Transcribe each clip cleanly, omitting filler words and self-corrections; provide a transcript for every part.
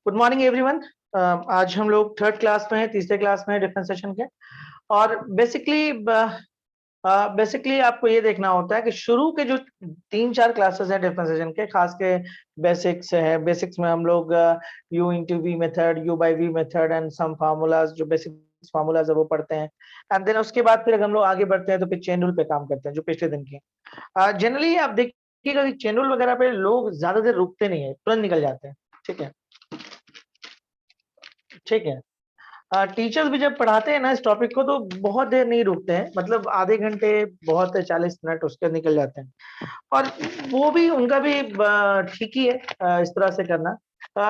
Good morning everyone. आज हम लोग थर्ड क्लास में हैं, तीसरे क्लास में है डिफरेंशिएशन के। और बेसिकली आपको ये देखना होता है कि शुरू के जो 3-4 क्लासेस हैं डिफरेंशिएशन के, खास के बेसिक्स है। बेसिक्स में हम लोग u into v method, u by v method and some formulas, जो बेसिक फार्मूलाज है वो पढ़ते हैं। एंड देन उसके बाद फिर अगर हम लोग आगे बढ़ते हैं तो फिर चेन रूल पे काम करते हैं, जो पिछले दिन के। जनरली आप देखिएगा कि चेन रूल वगैरह पे लोग ज्यादा देर रुकते नहीं है, तुरंत निकल जाते हैं। ठीक है, ठीक है। टीचर्स भी जब पढ़ाते हैं ना इस टॉपिक को तो बहुत देर नहीं रुकते हैं, मतलब आधे घंटे बहुत है, 40 मिनट उसके निकल जाते हैं। और वो भी उनका भी ठीक ही है इस तरह से करना।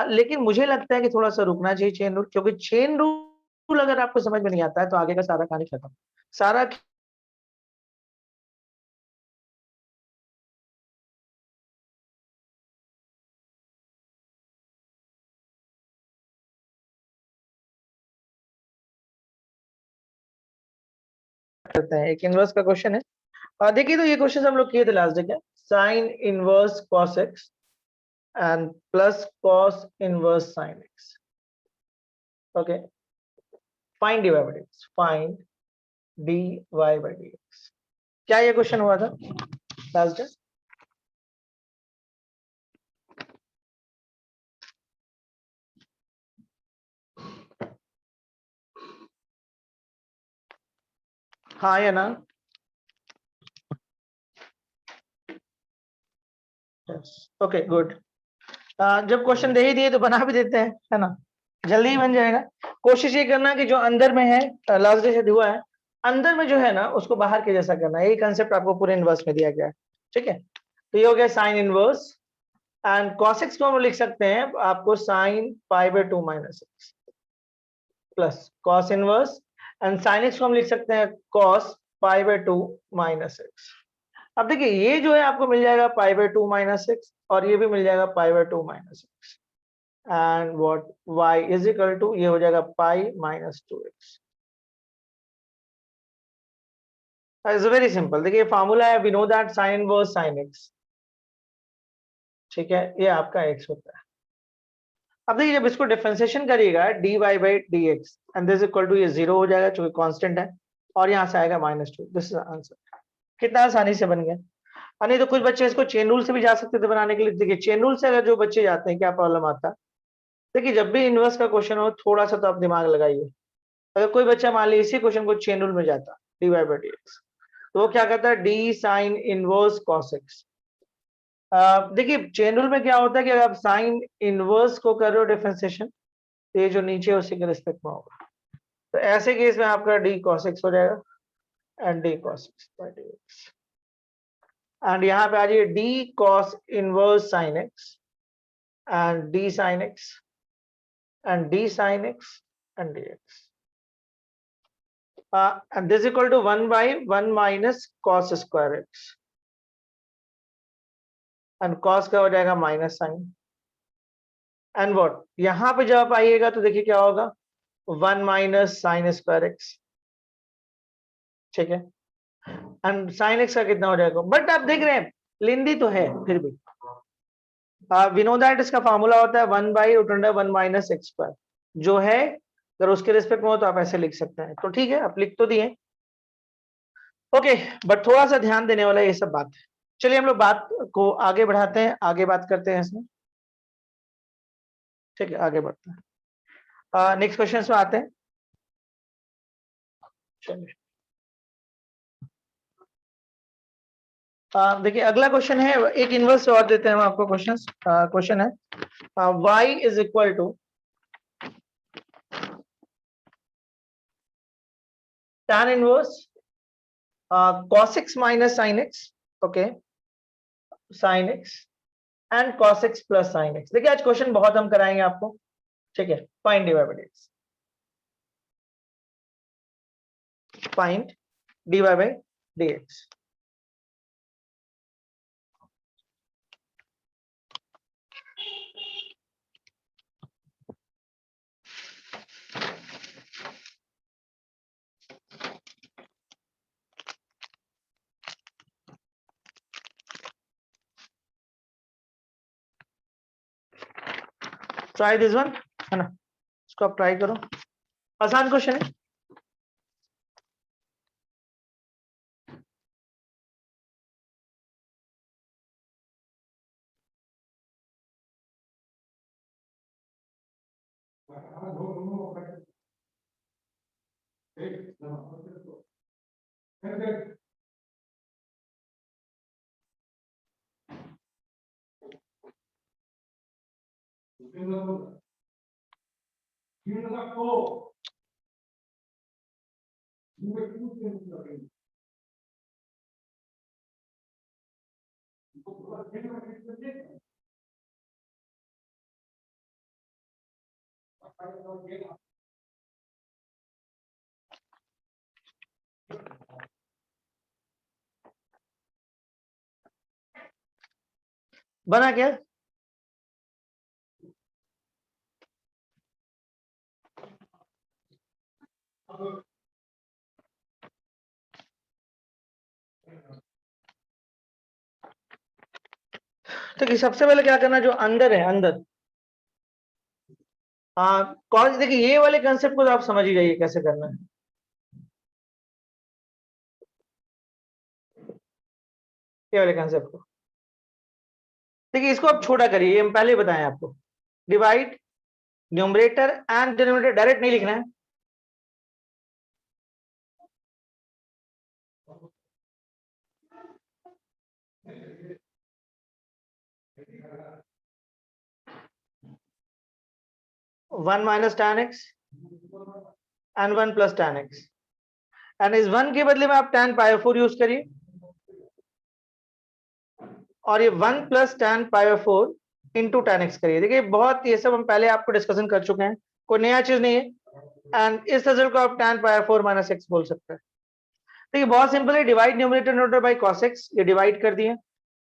लेकिन मुझे लगता है कि थोड़ा सा रुकना चाहिए चेन रूल, क्योंकि चेन रूल अगर आपको समझ में नहीं आता है तो आगे का सारा कहानी खत्म। सारा करते हैं। एक इनवर्स का क्वेश्चन है। देखिए, तो ये क्वेश्चन हम लोग किए थे लास्ट जगह। Sine inverse cos x and plus cos inverse sine x. Okay, find dy by dx, find dy by dx। क्या ये क्वेश्चन हुआ था लास्ट डे? हाँ या ना? Okay, good. जब क्वेश्चन दे ही दिए तो बना भी देते हैं, है ना? जल्दी ही बन जाएगा। कोशिश ये करना कि जो अंदर में है, लास्ट डे से हुआ है, अंदर में जो है ना उसको बाहर के जैसा करना है। यही कंसेप्ट आपको पूरे इनवर्स में दिया गया है। ठीक है, तो ये हो गया sine inverse. And cos x को हम लिख सकते हैं आपको sine pi by 2 minus x plus cos inverse. And sine x को हम लिख सकते हैं cos pi by 2 minus x. अब देखिए, ये जो है आपको मिल जाएगा पाई बाय 2 माइनस एक्स, और ये भी मिल जाएगा pi by 2 minus x. And what y is equal to, ये हो जाएगा पाई माइनस 2x। It's very simple. देखिए, फार्मूला है, we know that sine inverse sine x। ठीक है, ये आपका x होता है। अब देखिए, जब इसको डिफरेंशिएशन करिएगा dy by dx and this equal to, ये 0 हो जाएगा क्योंकि कांस्टेंट है, और यहां से आएगा -2। This is answer. कितना आसानी से बन गया। और नहीं तो कुछ बच्चे इसको चेन रूल से भी जा सकते थे बनाने के लिए। देखिए, चेन रूल से अगर जो बच्चे जाते हैं, क्या प्रॉब्लम आता है? देखिए, जब भी इनवर्स का क्वेश्चन हो, थोड़ा सा तो आप दिमाग लगाइए। अगर कोई बच्चा मान लीजिए इसी क्वेश्चन को चेन रूल में जाता, dy बाई dx, तो वो क्या करता है, D sine inverse cos x। देखिए, चेन रूल में क्या होता है कि अगर आप साइन इनवर्स को कर रहे हो डिफरेंशिएशन, तो ये जो नीचे है उसी के रिस्पेक्ट में होगा। तो ऐसे केस में आपका डी cos x हो जाएगा and d cos x by dx। And यहाँ पे आ जाइए d cos inverse sine x and d sine x and d sine x and dx। And this is equal to 1 by 1 minus cos square x, and cos का हो जाएगा minus sine. And what, यहां पे जब आप आइएगा तो देखिए क्या होगा, 1 माइनस साइन स्क्वायर एक्स। ठीक है, एंड साइन एक्स का कितना हो जाएगा? बट आप देख रहे हैं लेंदी तो है फिर भी। वी नो दैट इसका फॉर्मूला होता है 1 by root under 1 minus x square, जो है अगर उसके रिस्पेक्ट में हो तो आप ऐसे लिख सकते हैं। तो ठीक है, आप लिख तो दिए। ओके, बट थोड़ा सा ध्यान देने वाला ये सब बात है। चलिए हम लोग बात को आगे बढ़ाते हैं, आगे बात करते हैं इसमें। ठीक है, आगे बढ़ते हैं, नेक्स्ट क्वेश्चन में आते हैं। चलिए, देखिए अगला क्वेश्चन है, एक इनवर्स और देते हैं हम आपको। क्वेश्चन है y is equal to tan inverse cos x minus sin x, okay, sin x and cos x plus sin x। देखिए, आज क्वेश्चन बहुत हम कराएंगे आपको। ठीक है, find dy by dx, find dy by dx। Try this one, है ना, इसको आप ट्राई करो, आसान क्वेश्चन है। बना क्या? तो कि सबसे पहले क्या करना, जो अंदर है अंदर, कौन, देखिए ये वाले कंसेप्ट को तो आप समझ ही जाइए कैसे करना है। ये वाले कंसेप्ट को देखिए, इसको आप छोटा करिए, ये हम पहले ही बताएं आपको। Divide numerator and denominator, direct नहीं लिखना है। One minus tan x and one plus tan x, and इस वन के बदले में आप tan π/4 यूज करिए, और ये one plus tan π/4 into tan x करिए। देखिए बहुत, ये सब हम पहले आपको डिस्कशन कर चुके हैं, कोई नया चीज नहीं है। एंड इस रिजल्ट को आप tan π/4 माइनस x बोल सकते हैं। देखिए बहुत सिंपल है, divide numerator denominator by cos x, ये डिवाइड कर दिए,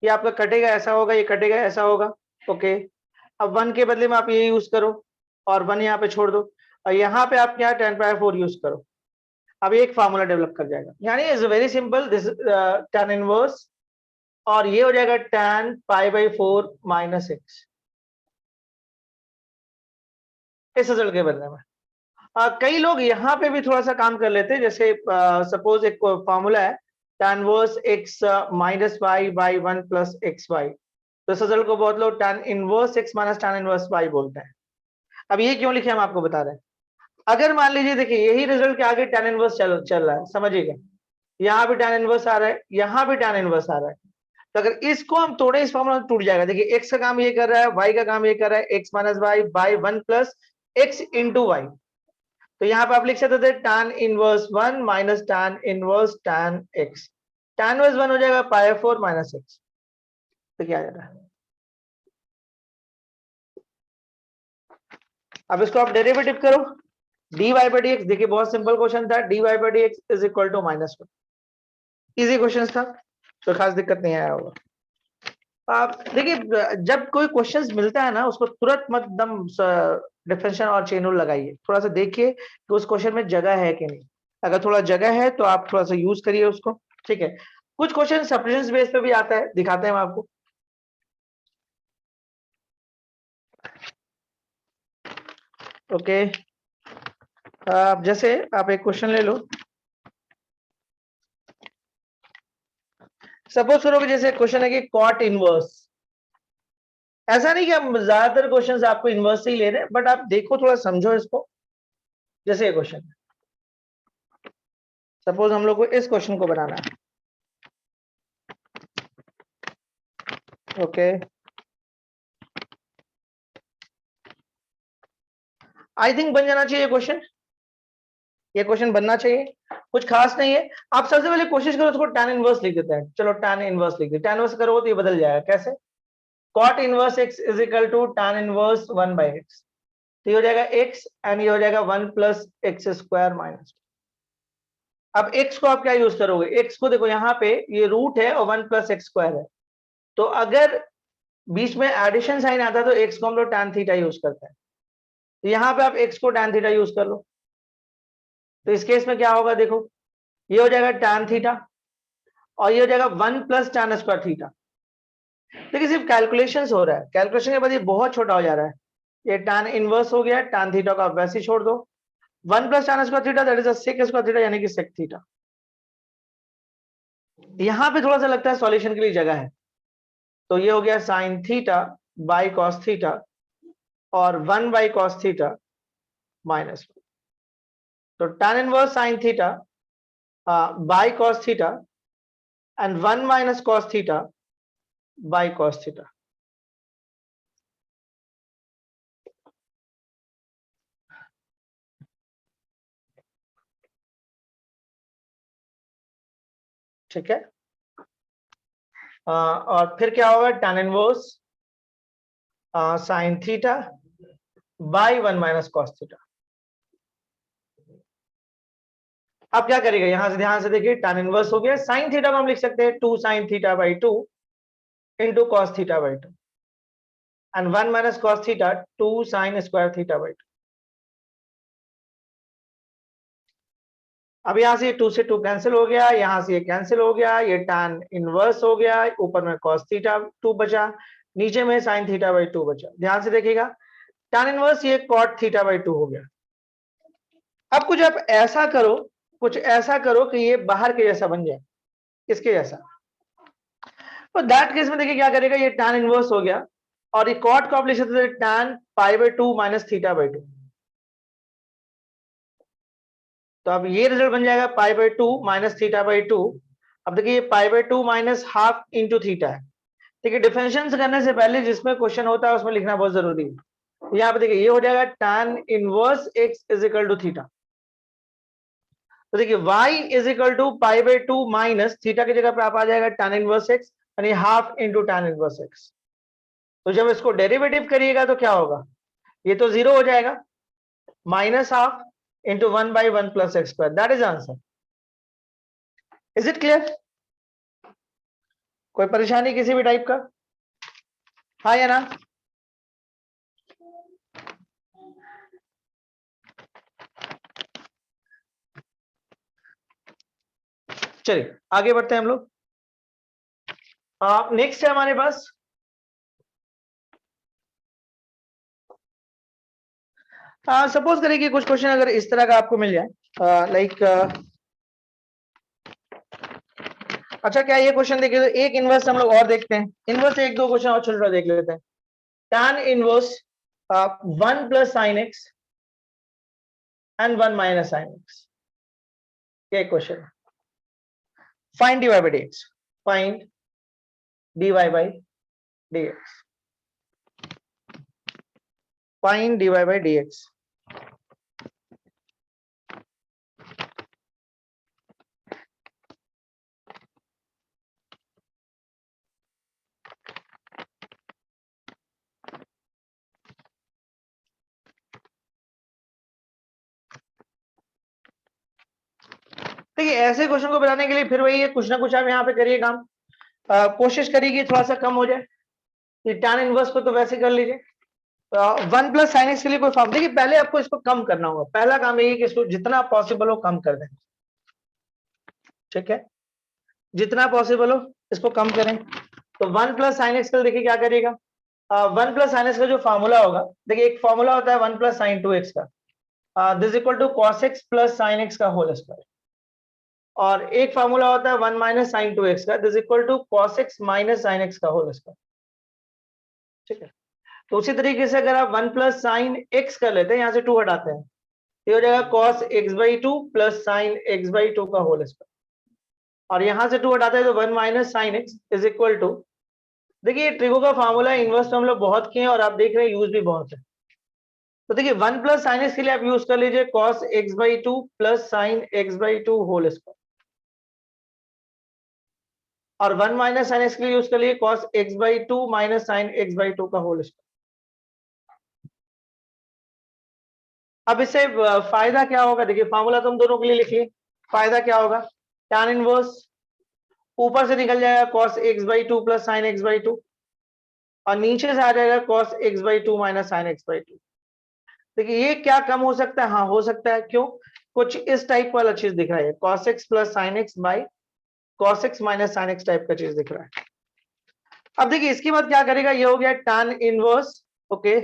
ये आपका कटेगा ऐसा होगा, ये कटेगा ऐसा होगा, ओके। अब वन के बदले में आप ये यूज करो, और वन यहाँ पे छोड़ दो, और यहाँ पे आप क्या tan π/4 यूज करो। अब एक फार्मूला डेवलप कर जाएगा, यानी is very simple, this tan inverse, और ये हो जाएगा tan π/4 माइनस x, इस रिजल्ट के बदले में। कई लोग यहाँ पे भी थोड़ा सा काम कर लेते हैं, जैसे सपोज एक फॉर्मूला है tan inverse x minus y by 1 plus x y, तो इस रिजल्ट को बहुत लोग tan inverse x minus tan inverse y बोलते हैं। अब ये क्यों लिखे हम आपको बता रहे हैं। अगर मान लीजिए, देखिए यही रिजल्ट के आगे tan इनवर्स चल रहा है, समझिएगा, यहाँ भी tan इनवर्स आ रहा है, यहाँ भी tan इनवर्स आ रहा है, तो अगर इसको हम तोड़े, इस फॉर्मूला टूट जाएगा। देखिए x का काम ये कर रहा है, y का काम ये कर रहा है, x minus y by 1 plus x into y, तो यहाँ पे आप लिख सकते थे tan inverse 1 minus tan inverse tan x, tan inverse 1 हो जाएगा π/4 माइनस x, तो क्या आ जा रहा है। अब इसको आप डेरिवेटिव करो, dy बाई dx, देखिए बहुत सिंपल क्वेश्चन था, dy by dx is equal to -1, easy question था, तो खास दिक्कत नहीं आया होगा। आप देखिए जब कोई क्वेश्चंस मिलता है ना, उसको तुरंत मत दम डिफरेंशियल और चेन रूल लगाइए, थोड़ा सा देखिए कि उस क्वेश्चन में जगह है कि नहीं। अगर थोड़ा जगह है तो आप थोड़ा सा यूज करिए उसको, ठीक है। कुछ क्वेश्चन सब्स्टिट्यूशन बेस पे भी आता है, दिखाते हैं हम आपको। ओके, जैसे आप एक क्वेश्चन ले लो, सपोज करो कि जैसे क्वेश्चन है कि कॉट इनवर्स, ऐसा नहीं कि हम ज्यादातर क्वेश्चंस आपको इनवर्स से ही ले रहे हैं, बट आप देखो थोड़ा समझो इसको। जैसे ये क्वेश्चन, सपोज हम लोग को इस क्वेश्चन को बनाना है, ओके। आई थिंक बन जाना चाहिए क्वेश्चन, ये क्वेश्चन बनना चाहिए, कुछ खास नहीं है। आप सबसे पहले कोशिश करो उसको tan इनवर्स लिख देते हैं, चलो tan इनवर्स लिख दिया, tan इनवर्स करोगे तो ये बदल जाएगा, कैसे, cot inverse x is equal to tan inverse 1 by x, तो ये हो जाएगा x, एंड ये हो जाएगा 1 प्लस एक्स स्क्वायर माइनस। अब x को आप क्या यूज करोगे, x को देखो यहाँ पे ये रूट है और 1 प्लस एक्स स्क्वायर है, तो अगर बीच में एडिशन साइन आता है तो x को हम लोग tan थीटा यूज करते हैं, तो यहाँ पे आप x को tan थीटा यूज कर लो, तो इस केस में क्या होगा, देखो ये हो जाएगा tan थीटा, और ये हो जाएगा 1 प्लस tan स्क्वायर थीटा। देखिए सिर्फ कैलकुलेशंस हो रहा है, कैलकुलेशन के बाद ये बहुत छोटा हो जा रहा है, ये tan इनवर्स हो गया, tan थीटा को आप वैसे ही छोड़ दो, 1 plus tan square theta that is sec square theta यानी कि सेक थीटा। यहां पे थोड़ा सा लगता है सॉल्यूशन के लिए जगह है, तो ये हो गया sine theta by cos theta और 1 बाई कॉस थीटा माइनस 1। तो tan inverse sine theta by cos theta and 1 minus cos theta by cos theta. ठीक है, और फिर क्या होगा, tan inverse sine theta by 1 minus cos theta. अब क्या करेगा, यहां से ध्यान से देखिए, tan इनवर्स हो गया, साइन थीटा को हम लिख सकते हैं 2 sine theta by 2 into cos theta by 2 and 1 minus cos theta 2 sine square theta by 2। अब यहां से 2 से 2 कैंसिल हो गया, यहां से ये कैंसिल हो गया, ये tan इनवर्स हो गया, ऊपर में cos थीटा 2 बचा, नीचे में sin थीटा बाई 2 बचा। ध्यान से देखिएगा, tan इनवर्स ये cot थीटा बाई 2 हो गया। अब कुछ आप ऐसा करो, कुछ ऐसा करो कि ये बाहर के जैसा बन जाए, इसके जैसा। तो दैट केस में देखिए क्या करेगा, ये tan इनवर्स हो गया और ये cot को आप लिख सकते हैं tan pi by 2 minus theta by 2। तो अब ये रिजल्ट बन जाएगा pi by 2 minus theta by 2। अब देखिए पाई by 2 minus half into theta है। ठीक है, डिफरेंशिएशन करने से पहले जिसमें क्वेश्चन होता है उसमें लिखना बहुत जरूरी है। यहाँ पे देखिए ये हो जाएगा tan inverse x is equal to theta. तो देखिए y is equal to pi by 2 minus theta की जगह पे आप आ जाएगा tan इनवर्स x यानी half into tan inverse x। तो जब इसको डेरिवेटिव करिएगा तो क्या होगा, ये तो जीरो हो जाएगा, minus half into 1 by 1 plus x square, that is answer. Is it clear? कोई परेशानी किसी भी टाइप का, हाँ या ना? चलिए आगे बढ़ते हैं हम लोग। नेक्स्ट है हमारे पास सपोज करिए कि कुछ क्वेश्चन अगर इस तरह का आपको मिल जाए, लाइक अच्छा क्या ये क्वेश्चन देखिए, तो एक इनवर्स हम लोग और देखते हैं, इनवर्स एक दो क्वेश्चन और छोटा छोटा देख लेते हैं। tan inverse 1 plus sine x and 1 minus sine x, क्या क्वेश्चन है, find dy by dx, find dy by dx, find dy by dx। देखिए ऐसे क्वेश्चन को बनाने के लिए फिर वही है, कुछ ना कुछ आप यहाँ पे करिए काम, कोशिश करिए कि थोड़ा सा कम हो जाए। tan इनवर्स को तो वैसे कर लीजिए, 1 प्लस साइन एक्स के लिए कोई फॉर्म, देखिए पहले आपको इसको कम करना होगा, पहला काम यही है कि इसको जितना पॉसिबल हो कम कर दें। ठीक है, जितना पॉसिबल हो इसको कम करें। तो 1 प्लस साइन एक्स का देखिए क्या करिएगा, 1 प्लस साइन एक्स का जो फॉर्मूला होगा, देखिए एक फॉर्मूला होता है 1 प्लस साइन 2x का, this equal to cos x plus sine x का होल स्क्वायर, और एक फॉर्मूला होता है 1 माइनस साइन 2x का, this equal to cos x minus sine x का होल स्क्वायर। ठीक है, तो उसी तरीके से अगर आप 1 प्लस साइन एक्स कर लेते हैं, यहां से 2 हटाते हैं, ये हो जाएगा cos x by 2 plus sine x by 2 का होल स्क्वायर, और यहां से 2 हटाते हैं तो 1 minus sine x is equal to, देखिए ट्रिगो का फार्मूला इनवर्स तो हम लोग बहुत किए हैं और आप देख रहे हैं यूज भी बहुत है। तो देखिए 1 प्लस साइन एक्स के लिए आप यूज कर लीजिए cos x by 2 plus sine x by 2 whole square, और 1 माइनस साइन एक्स के लिए यूज कर लीजिए cos x by 2 minus sine x by 2 का होल स्क्वायर। अब इससे फायदा क्या होगा, देखिए फार्मूला तो हम दोनों के लिए लिखिए, फायदा क्या होगा, tan इनवर्स ऊपर से निकल जाएगा cos x by 2 plus sine x by 2, और नीचे से आ जाएगा cos x by 2 minus sine x by 2। देखिए ये क्या कम हो सकता है, हाँ हो सकता है, क्यों, कुछ इस टाइप वाला चीज दिख रहा है, cos x plus sine x by cos x minus sine x type का चीज दिख रहा है। अब देखिए इसके बाद क्या करेगा, ये हो गया tan इनवर्स, ओके,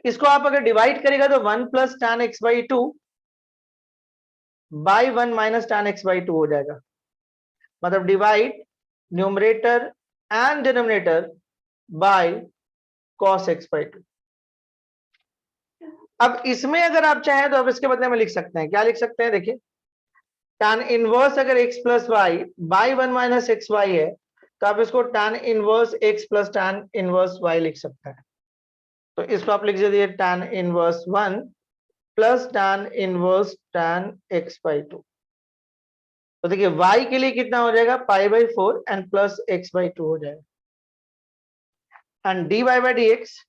इसको आप अगर डिवाइड करेगा तो 1 plus tan x by 2 by 1 minus tan x by 2 हो जाएगा। मतलब divide numerator and denominator by cos x by 2। अब इसमें अगर आप चाहें तो आप इसके बदले में लिख सकते हैं, क्या लिख सकते हैं, देखिए tan इनवर्स अगर x plus y by 1 minus x y है तो आप इसको tan inverse x plus tan inverse y लिख सकते हैं। तो इसको आप लिख दीजिए tan inverse 1 plus tan inverse tan x by 2। तो देखिए y के लिए कितना हो जाएगा, pi by 4 and plus x by 2 हो जाएगा, and dy by d x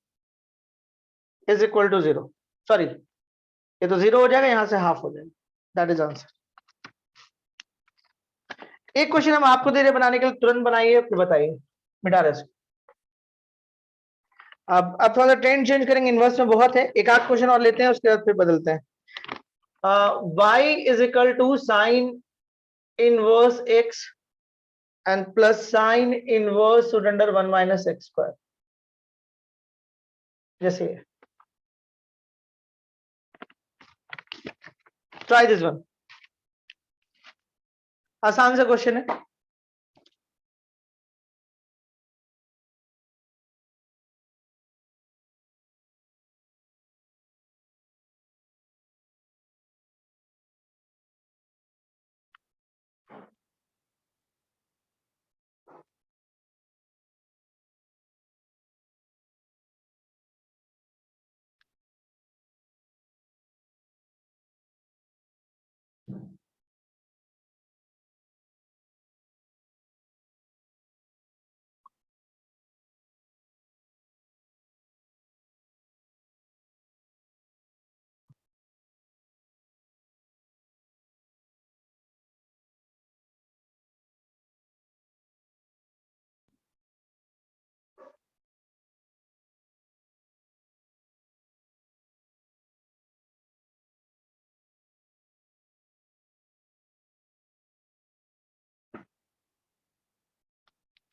is equal to 0। Sorry, ये तो 0 हो जाएगा, यहां से हाफ हो जाएगा। That is answer. एक क्वेश्चन हम आपको दे रहे बनाने के लिए, तुरंत बनाइए फिर बताइए, मिटा रहे। अब थोड़ा सा ट्रेंड चेंज करेंगे, इनवर्स में बहुत है, एक आध क्वेश्चन और लेते हैं उसके बाद फिर बदलते हैं। y is equal to sine inverse x and plus sine inverse root under 1 minus x square, जैसे ट्राई दिस वन, आसान सा क्वेश्चन है।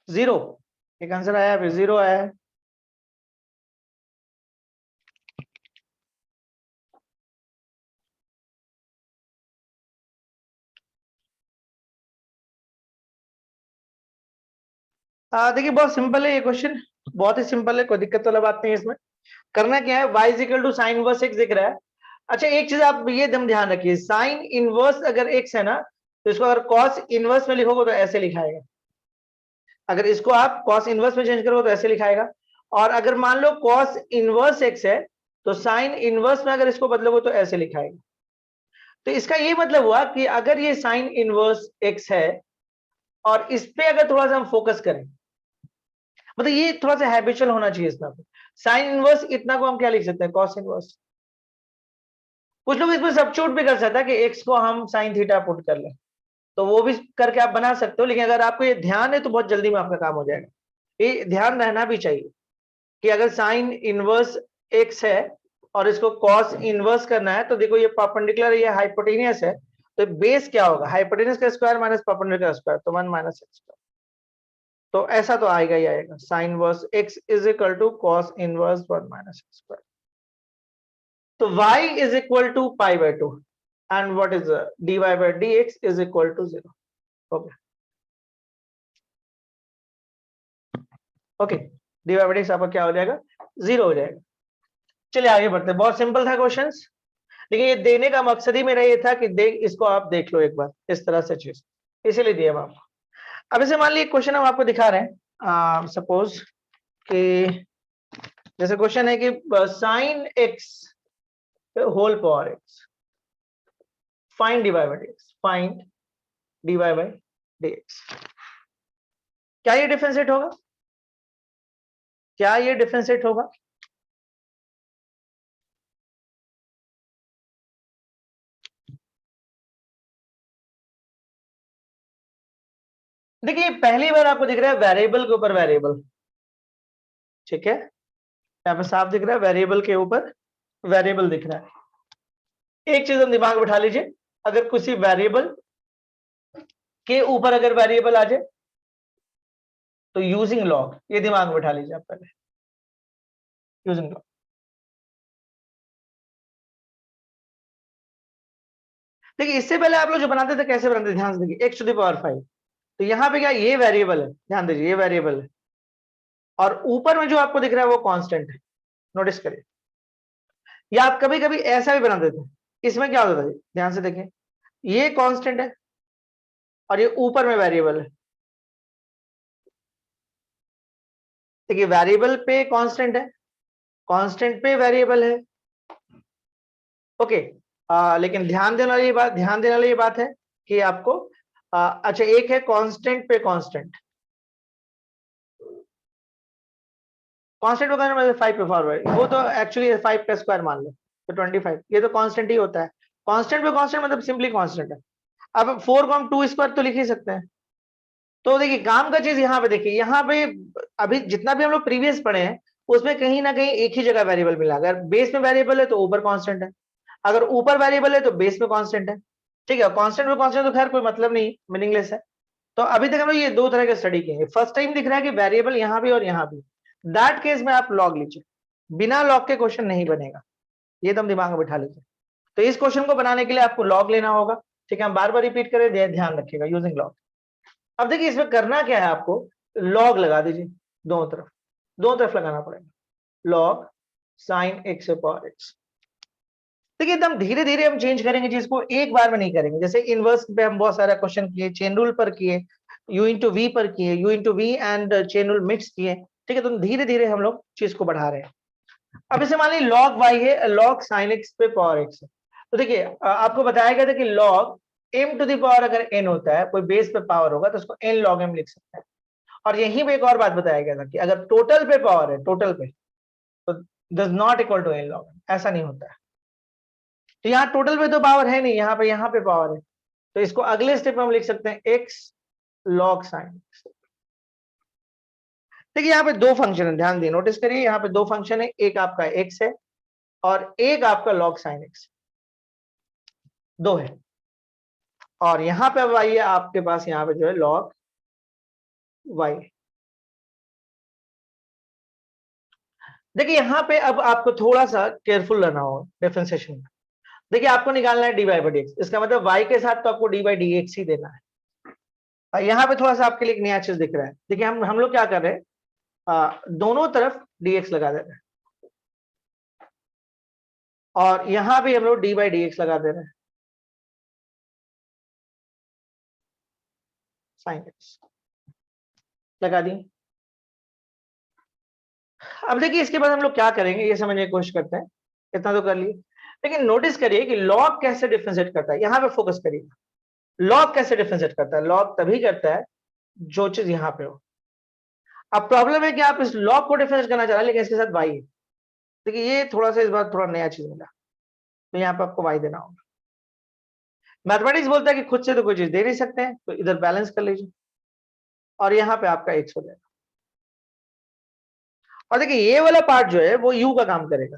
जीरो एक आंसर आया, फिर जीरो आया है। देखिए बहुत सिंपल है ये क्वेश्चन, बहुत ही सिंपल है, कोई दिक्कत वाला बात नहीं है इसमें। करना क्या है, y is equal to sine inverse x दिख रहा है। अच्छा एक चीज आप ये दम ध्यान रखिए, साइन इनवर्स अगर x है ना तो इसको अगर cos इनवर्स में लिखोगे तो ऐसे लिखाएगा, अगर इसको आप cos इनवर्स में चेंज करोगे तो ऐसे लिखाएगा। और अगर मान लो cos इनवर्स x है तो साइन इनवर्स में अगर इसको बदलोगे तो ऐसे लिखाएगा। तो इसका ये मतलब हुआ कि अगर ये साइन इनवर्स x है और इस पे अगर थोड़ा सा हम फोकस करें, मतलब ये थोड़ा सा हैबिचुअल होना चाहिए इसमें। साइन इनवर्स इतना को हम क्या लिख सकते हैं, कॉस इनवर्स। कुछ लोग इसमें सब्स्टिट्यूट भी कर सकता है कि एक्स को हम साइन थीटा पुट कर लें, तो वो भी करके आप बना सकते हो। लेकिन अगर आपको ये ध्यान है तो बहुत जल्दी में आपका काम हो जाएगा। ये ध्यान रहना भी चाहिए कि अगर साइन इनवर्स एक्स है और इसको कॉस इनवर्स करना है तो देखो ये परपेंडिकुलर, ये हाइपोटेनियस है, तो बेस क्या होगा, हाइपोटेनियस का स्क्वायर माइनस परपेंडिकुलर का स्क्वायर, तो 1 माइनस एक्स स्क्वायर। तो ऐसा तो आएगा ही आएगा, sine inverse x is equal to cos inverse 1 minus x square. तो y is equal to pi by 2 and what is dy by dx is equal to 0. Okay. Okay. dy by dx आपका क्या हो जाएगा, 0 हो जाएगा। चलिए आगे बढ़ते हैं, बहुत सिंपल था क्वेश्चंस, लेकिन ये देने का मकसद ही मेरा ये था कि देख इसको आप देख लो एक बार इस तरह से चीज, इसीलिए दिया हम आपको। अब इसे मान लीजिए क्वेश्चन हम आपको दिखा रहे हैं, सपोज कि जैसे क्वेश्चन है कि sine x whole power x, find dy by dx, find dy by dx। क्या ये डिफरेंशिएट होगा, क्या ये डिफरेंशिएट होगा, देखिए पहली बार आपको दिख रहा है वेरिएबल के ऊपर वेरिएबल, ठीक है, यहाँ पे साफ दिख रहा है वेरिएबल के ऊपर वेरिएबल दिख रहा है। एक चीज हम दिमाग में बिठा लीजिए, अगर किसी वेरिएबल के ऊपर अगर वेरिएबल आ जाए तो यूजिंग लॉग, ये दिमाग में बिठा लीजिए आप पहले, यूजिंग लॉग। देखिए इससे पहले आप लोग जो बनाते थे कैसे बनाते थे, ध्यान से देखिए, x टू द पावर 5, तो यहाँ पे क्या ये वेरिएबल है, ध्यान दीजिए ये वेरिएबल है, और ऊपर में जो आपको दिख रहा है वो कांस्टेंट है, नोटिस करिए। या आप कभी कभी ऐसा भी बना देते हैं, इसमें क्या होता है, ध्यान से देखें, ये कांस्टेंट है और ये ऊपर में वेरिएबल है। देखिए वेरिएबल पे कांस्टेंट है, कांस्टेंट पे वेरिएबल है, ओके। लेकिन ध्यान देने वाली ये बात है कि आपको अच्छा एक है कांस्टेंट पे कांस्टेंट, कांस्टेंट होगा ना, 5 पे फॉरवर्ड, वो तो एक्चुअली 5 का स्क्वायर मान लो तो 25, ये तो कांस्टेंट ही होता है। कांस्टेंट पे कांस्टेंट मतलब सिंपली कांस्टेंट है। अब 4 को हम 2 स्क्वायर तो लिख ही सकते हैं। तो देखिए काम का चीज यहाँ पे देखिए, यहाँ पे अभी जितना भी हम लोग प्रीवियस पढ़े हैं उसमें कहीं ना कहीं एक ही जगह वेरिएबल मिला, अगर बेस में वेरिएबल है तो ऊपर कांस्टेंट है, अगर ऊपर वेरिएबल है तो बेस में कांस्टेंट है, ठीक है। कांस्टेंट में कांस्टेंट तो खैर कोई मतलब नहीं, मीनिंगलेस है। तो अभी तक हम लोग ये दो तरह के स्टडी किए, फर्स्ट टाइम दिख रहा है कि वेरिएबल यहाँ भी और यहाँ भी, दैट केस में आप लॉग लीजिए, बिना लॉग के क्वेश्चन नहीं बनेगा, ये तो हम दिमाग में बिठा लीजिए। तो इस क्वेश्चन को बनाने के लिए आपको लॉग लेना होगा, ठीक है। हम बार बार रिपीट करें, ध्यान रखिएगा यूजिंग लॉग। अब देखिए इसमें करना क्या है, आपको लॉग लगा दीजिए दोनों तरफ लगाना पड़ेगा, log sine x power x. देखिए एकदम धीरे धीरे हम चेंज करेंगे चीज को, एक बार में नहीं करेंगे। जैसे इनवर्स पे हम बहुत सारा क्वेश्चन किए, चेन रूल पर किए, यू इंटू वी पर किए, u into v and chain rule mix किए, ठीक है। तो धीरे धीरे हम लोग चीज को बढ़ा रहे हैं। अब इसे मान लीजिए लॉग वाई है, लॉग साइन एक्स पे पावर एक्स है। तो देखिए आपको बताया गया था कि log m to the power अगर n होता है, कोई बेस पे पावर होगा तो उसको n log m लिख सकते हैं। और यहीं पे एक और बात बताया गया था कि अगर टोटल पे पावर है, टोटल पे, तो does not equal to n log m, ऐसा नहीं होता है। तो यहाँ टोटल पे तो पावर है नहीं, यहाँ पे पावर है, तो इसको अगले स्टेप में हम लिख सकते हैं x log sin। देखिए यहाँ पे दो फंक्शन है, ध्यान दिए, नोटिस करिए यहाँ पे दो फंक्शन है, एक आपका x है और एक आपका log sin x, दो है। और यहाँ पे अब आइए आपके पास यहाँ पे जो है log y। देखिए यहाँ पे अब आपको थोड़ा सा केयरफुल रहना होगा डिफरेंशिएशन में। देखिए आपको निकालना है d y by d x, इसका मतलब y के साथ तो आपको डी बाई डी एक्स ही देना है। और यहाँ पे थोड़ा सा आपके लिए एक नया चीज दिख रहा है, देखिए हम लोग क्या कर रहे हैं, दोनों तरफ dx लगा दे रहे हैं और यहाँ भी हम लोग डी बाई डी एक्स लगा दे रहे हैं, साइन एक्स लगा दी। अब देखिए इसके बाद हम लोग क्या करेंगे ये समझने की कोशिश करते हैं, इतना तो कर लिए। लेकिन नोटिस करिए कि लॉग कैसे डिफरेंशिएट करता है, यहाँ पे फोकस करिए। लॉग कैसे डिफरेंशिएट करता है, लॉग तभी करता है जो चीज यहाँ पे हो। अब प्रॉब्लम है कि आप इस लॉग को डिफरेंशिएट करना चाह रहे हैं लेकिन इसके साथ वाई है। देखिए ये थोड़ा सा इस बार थोड़ा नया चीज मिला, तो यहाँ पे आपको वाई देना होगा। मैथमेटिक्स बोलता है कि खुद से तो कोई चीज दे नहीं सकते हैं, तो इधर बैलेंस कर लीजिए और यहाँ पे आपका एक्स हो जाएगा। और देखिए ये वाला पार्ट जो है वो यू का काम करेगा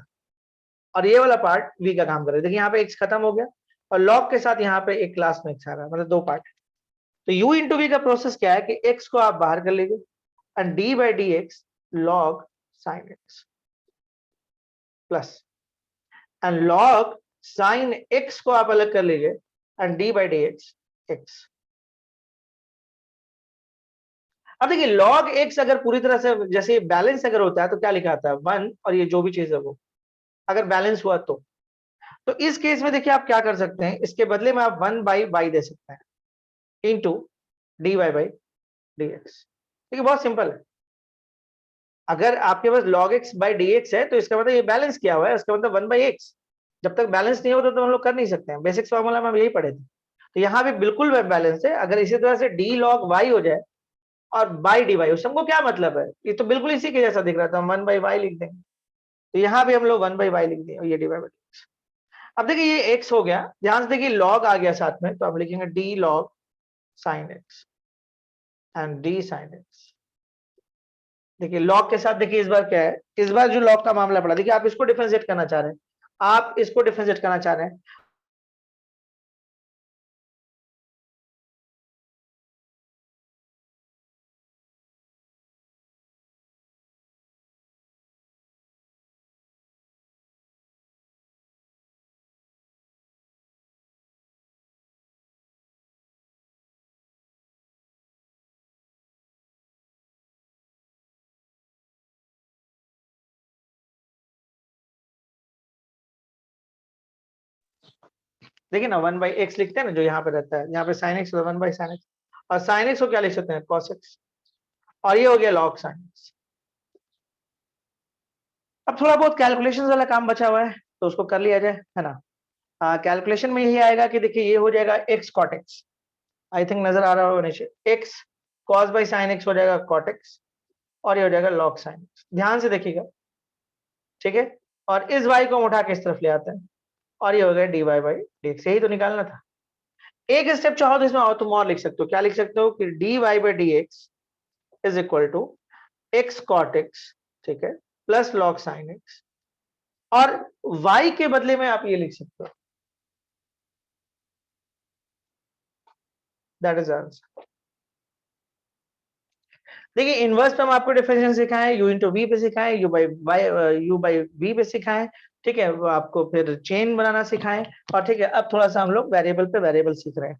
और ये वाला पार्ट वी का काम करेगा। देखिए यहाँ पे एक्स खत्म हो गया और लॉग के साथ यहाँ पे एक क्लास में एक्स आ रहा है, मतलब दो पार्ट। तो u इंटू वी का प्रोसेस क्या है कि x को आप बाहर कर लीजिए and d by d x log sine x plus and log sine x को आप अलग कर लीजिए and d by d x x. अब देखिए लॉग एक्स अगर पूरी तरह से जैसे बैलेंस अगर होता है तो क्या लिखा आता है, वन, और ये जो भी चीज है वो अगर बैलेंस हुआ तो इस केस में देखिए आप क्या कर सकते हैं, इसके बदले में आप वन बाई बाई दे सकते हैं into d y by d x. देखिए बहुत सिंपल है, अगर आपके पास log x by d x है तो इसका मतलब ये बैलेंस किया हुआ है, इसका मतलब वन बाई एक्स। जब तक बैलेंस नहीं होता तो हम लोग कर नहीं सकते हैं, बेसिक्स फॉर्मूला में हम यही पढ़े थे। तो यहाँ पे बिल्कुल बैलेंस है, अगर इसी तरह से डी लॉग वाई हो जाए और बाई डी वाई, हमको क्या मतलब है, ये तो बिल्कुल इसी के जैसा दिख रहा था, हम वन बाई वाई लिख देंगे। तो यहाँ भी हम लोग वन बाई वाई लिख देंगे, ये डी वाई बाई एक्स। अब देखिए ये एक्स हो गया, ध्यान से देखिए लॉग आ गया साथ में, तो हम लिखेंगे D log sine x and d sign x. देखिए लॉग के साथ देखिए इस बार क्या है, इस बार जो लॉग का मामला पड़ा, देखिए आप इसको डिफरेंशिएट करना चाह रहे हैं, आप इसको डिफरेंशिएट करना चाह रहे हैं, देखिए ना 1/x लिखते हैं ना, जो यहाँ पे रहता है, यहाँ पे sin x 1/sin x, और sin x को क्या लिख सकते हैं cos x, और ये हो गया log sin x। अब थोड़ा बहुत कैलकुलेशन वाला काम बचा हुआ है तो उसको कर लिया जाए, है ना। कैलकुलेशन में यही आएगा कि देखिए ये हो जाएगा x cot x, I think नजर आ रहा होगा नीचे, x cos by sin x हो जाएगा cot x, और ये हो जाएगा log sin x। ध्यान से देखिएगा, ठीक है, और इस y को हम उठा के इस तरफ ले आते हैं, और ये हो गया dy बाई dx, यही तो निकालना था। एक स्टेप चाहो तो इसमें और तुम और लिख सकते हो, क्या लिख सकते हो कि dy by dx is equal to x cot x, ठीक है, प्लस log sin x, और y के बदले में आप ये लिख सकते हो, दैट इज आंसर। देखिए इनवर्स पे हम आपको डिफरेंशियल सिखाए, u इंटू वी पे सिखाए, u बाई v पे सिखाए, ठीक है, वो आपको फिर चेन बनाना सिखाएं, और ठीक है अब थोड़ा सा हम लोग वेरिएबल पे वेरिएबल सीख रहे हैं।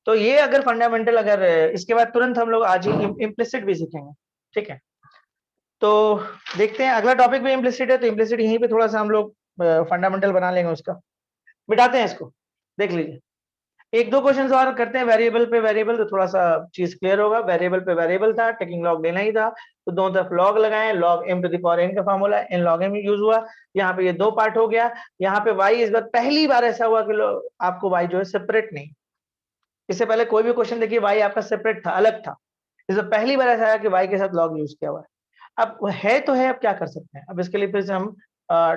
तो ये अगर फंडामेंटल, अगर इसके बाद तुरंत हम लोग आज ही इम्प्लिसिट भी सीखेंगे, ठीक है। तो देखते हैं अगला टॉपिक भी इम्प्लिसिट है, तो इम्प्लिसिट यहीं पे थोड़ा सा हम लोग फंडामेंटल बना लेंगे उसका, मिटाते हैं इसको, देख लीजिए। एक दो क्वेश्चंस और करते हैं वेरिएबल पे वेरिएबल, तो थोड़ा सा चीज क्लियर होगा। वेरिएबल पे वेरिएबल था, टेकिंग लॉग लेना ही था, तो दोनों तरफ लॉग लगाएं, log m to the power n का formula n log m use हुआ। यहाँ पे ये दो पार्ट हो गया। यहाँ पे y इस बार पहली बार ऐसा हुआ कि आपको y जो है सेपरेट नहीं, इससे पहले कोई भी क्वेश्चन देखिए y आपका सेपरेट था, अलग था, इस बार पहली बार ऐसा आया कि y के साथ लॉग यूज किया हुआ है। अब है तो है, अब क्या कर सकते हैं, अब इसके लिए फिर से हम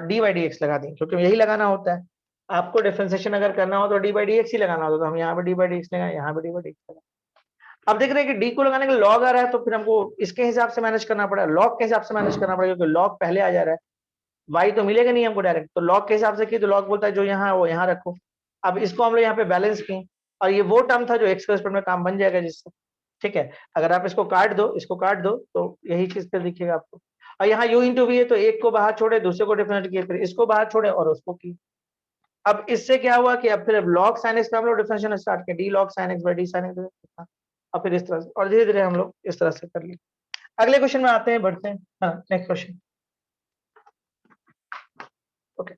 डी बाई डी एक्स लगा देंगे, क्योंकि यही लगाना होता है। आपको डिफरेंशिएशन अगर करना हो तो डी बाई डी एक्स ही लगाना होता, तो हम यहाँ पे डी बाई डी एक्स लगाए, यहाँ पे डी बाई डी एक्स लगाए। अब देख रहे हैं कि डी को लगाने के लॉग आ रहा है, तो फिर हमको इसके हिसाब से मैनेज करना पड़ेगा, लॉग के हिसाब से मैनेज करना पड़ेगा, क्योंकि लॉग पहले आ जा रहा है, वाई तो मिलेगा नहीं हमको डायरेक्ट, तो लॉग के हिसाब से की, तो लॉग बोलता है जो यहाँ है वो यहाँ रखो। अब इसको हम लोग यहाँ पे बैलेंस किए, और ये वो टर्म था जो एक्स के रिस्पेक्ट में काम बन जाएगा जिससे, ठीक है। अगर आप इसको काट दो, इसको काट दो, तो यही चीज फिर दिखेगा आपको। और यहाँ u इंटू वी है, तो एक को बाहर छोड़े, दूसरे को डिफरेंशिएट किए, फिर इसको बाहर छोड़े और उसको की। अब इससे क्या हुआ कि अब फिर log sin x पे हम लोग डिफरेंशिएशन स्टार्ट किया, d log sin x by d sin x, और फिर इस तरह से, और धीरे धीरे हम लोग इस तरह से कर लिए। अगले क्वेश्चन में आते हैं, बढ़ते हैं, हाँ नेक्स्ट क्वेश्चन, ओके।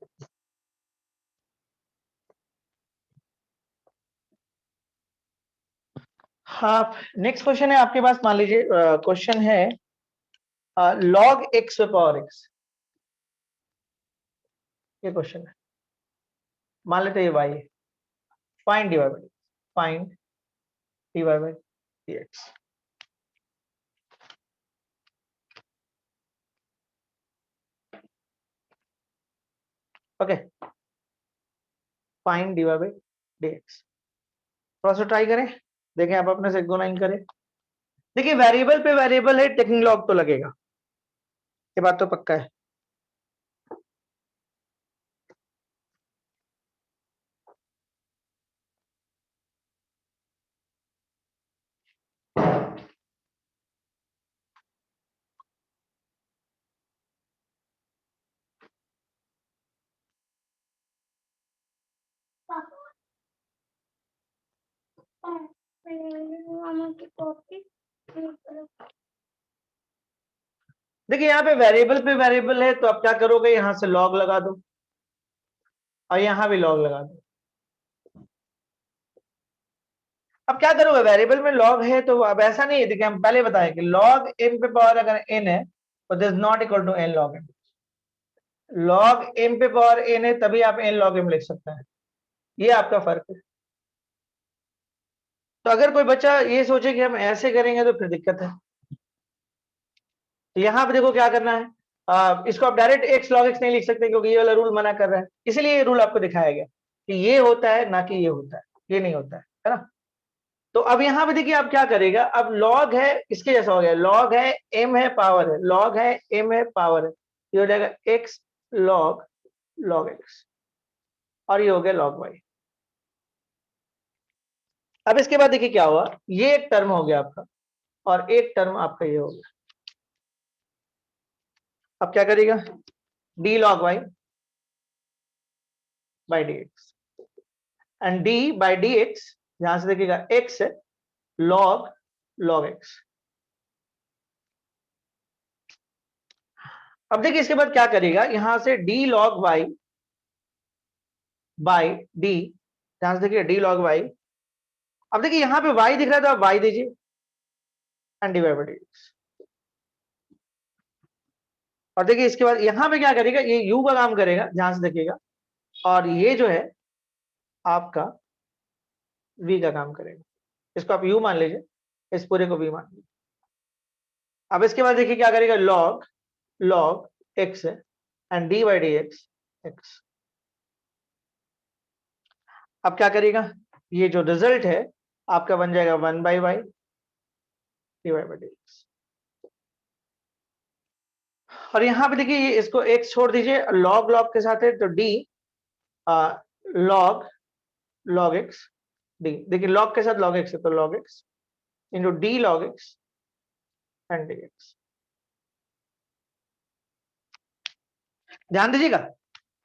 हाँ नेक्स्ट क्वेश्चन है आपके पास, मान लीजिए क्वेश्चन है log x पे पावर x, ये क्वेश्चन है। मान लेते हैं ये y है, find dy by find dy by dx, okay, find dy by dx। थोड़ा सा ट्राई करें, देखें आप अपने से एक दो लाइन करें। देखिए वेरिएबल पे वेरिएबल है, टेकिंग लॉग तो लगेगा, ये बात तो पक्का है। देखिए यहाँ पे वेरिएबल है, तो आप क्या करोगे, यहाँ से लॉग लगा दो, और यहाँ भी लॉग लगा दो। अब क्या करोगे, वेरिएबल में लॉग है, तो अब ऐसा नहीं है, देखिए हम पहले बताएं कि लॉग m पे पावर अगर n है, तो this not equal to n log m। Log m पे पावर n है, तभी आप n log m लिख सकते हैं, ये आपका फर्क है। तो अगर कोई बच्चा ये सोचे कि हम ऐसे करेंगे तो फिर दिक्कत है। तो यहाँ पे देखो क्या करना है, इसको आप डायरेक्ट x log x नहीं लिख सकते, क्योंकि ये वाला रूल मना कर रहा है, इसलिए ये रूल आपको दिखाया गया कि ये होता है ना कि ये होता है, ये नहीं होता है ना। तो अब यहाँ पे देखिए आप क्या करेगा, अब लॉग है, इसके जैसा हो गया, लॉग है m है पावर है, लॉग है m है पावर है, ये हो जाएगा x log log x, और ये हो गया log y। अब इसके बाद देखिए क्या हुआ, ये एक टर्म हो गया आपका, और एक टर्म आपका ये हो गया। अब क्या करेगा, d log y by d x, and d by d x, यहां से देखिएगा x है log log x। अब देखिए इसके बाद क्या करेगा, यहां से d log y by D ध्यान से देखिए डी लॉग वाई। अब देखिए यहाँ पे वाई दिख रहा है तो आप वाई दीजिए and d y by d x. और देखिए इसके बाद यहाँ पे क्या करेगा, ये यू का काम करेगा, ध्यान से देखिएगा, और ये जो है आपका वी का काम करेगा। इसको आप यू मान लीजिए, इस पूरे को वी मान लीजिए। अब इसके बाद देखिए क्या करेगा, लॉग लॉग एक्स है and d by d x x. अब क्या करेगा, ये जो रिजल्ट है आपका बन जाएगा 1 by y d y by d x. और यहाँ पे देखिए ये इसको x छोड़ दीजिए, लॉग लॉग के साथ है तो d log log x d। देखिए लॉग के साथ लॉग x है तो log x into D log x and d x. ध्यान दीजिएगा,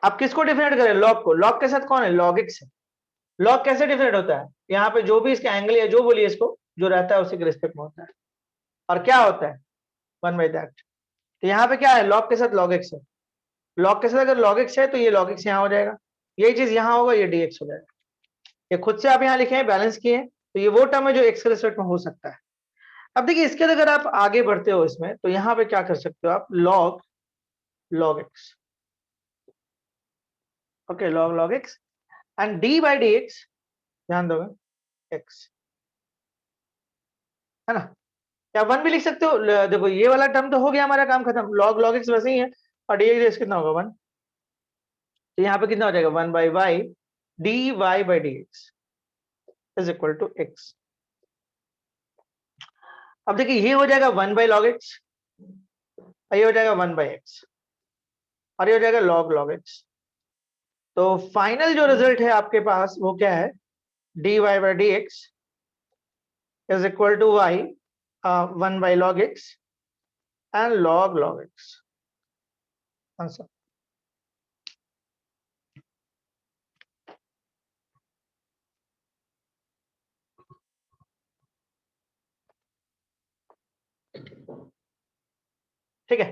आप किसको डिफरेंट करें, लॉग को। लॉग के साथ कौन है, लॉग x है। लॉग कैसे डिफरेंट होता है, यहाँ पे जो भी इसका एंगल है, जो बोलिए इसको, जो रहता है उसी के रिस्पेक्ट में होता है। और क्या होता है 1 बाई दैट। तो यहाँ पे क्या है, लॉग के साथ लॉग x है। लॉग के साथ अगर log x है तो ये log x यहाँ हो जाएगा, यही चीज यहाँ होगा, ये dx हो जाएगा। ये खुद से आप यहाँ लिखे हैं, बैलेंस किए हैं, तो ये वो टर्म है जो x के रिस्पेक्ट में हो सकता है। अब देखिए इसके अगर आप आगे बढ़ते हो इसमें, तो यहाँ पे क्या कर सकते हो आप, log x, okay, log x and d by dx, ध्यान दोगे x, है ना। क्या 1 भी लिख सकते हो, देखो ये वाला टर्म तो हो गया, हमारा काम खत्म। log x वैसे ही है, और dx कितना होगा 1, तो यहाँ पे कितना हो जाएगा 1 by y d y by d x is equal to x. अब देखिए ये हो जाएगा 1 बाई लॉग एक्स, ये हो जाएगा 1 बाई एक्स, और ये हो जाएगा log एक्स। तो फाइनल जो रिजल्ट है आपके पास वो क्या है, d y by d x is equal to y 1 by log x and log x answer. ठीक है,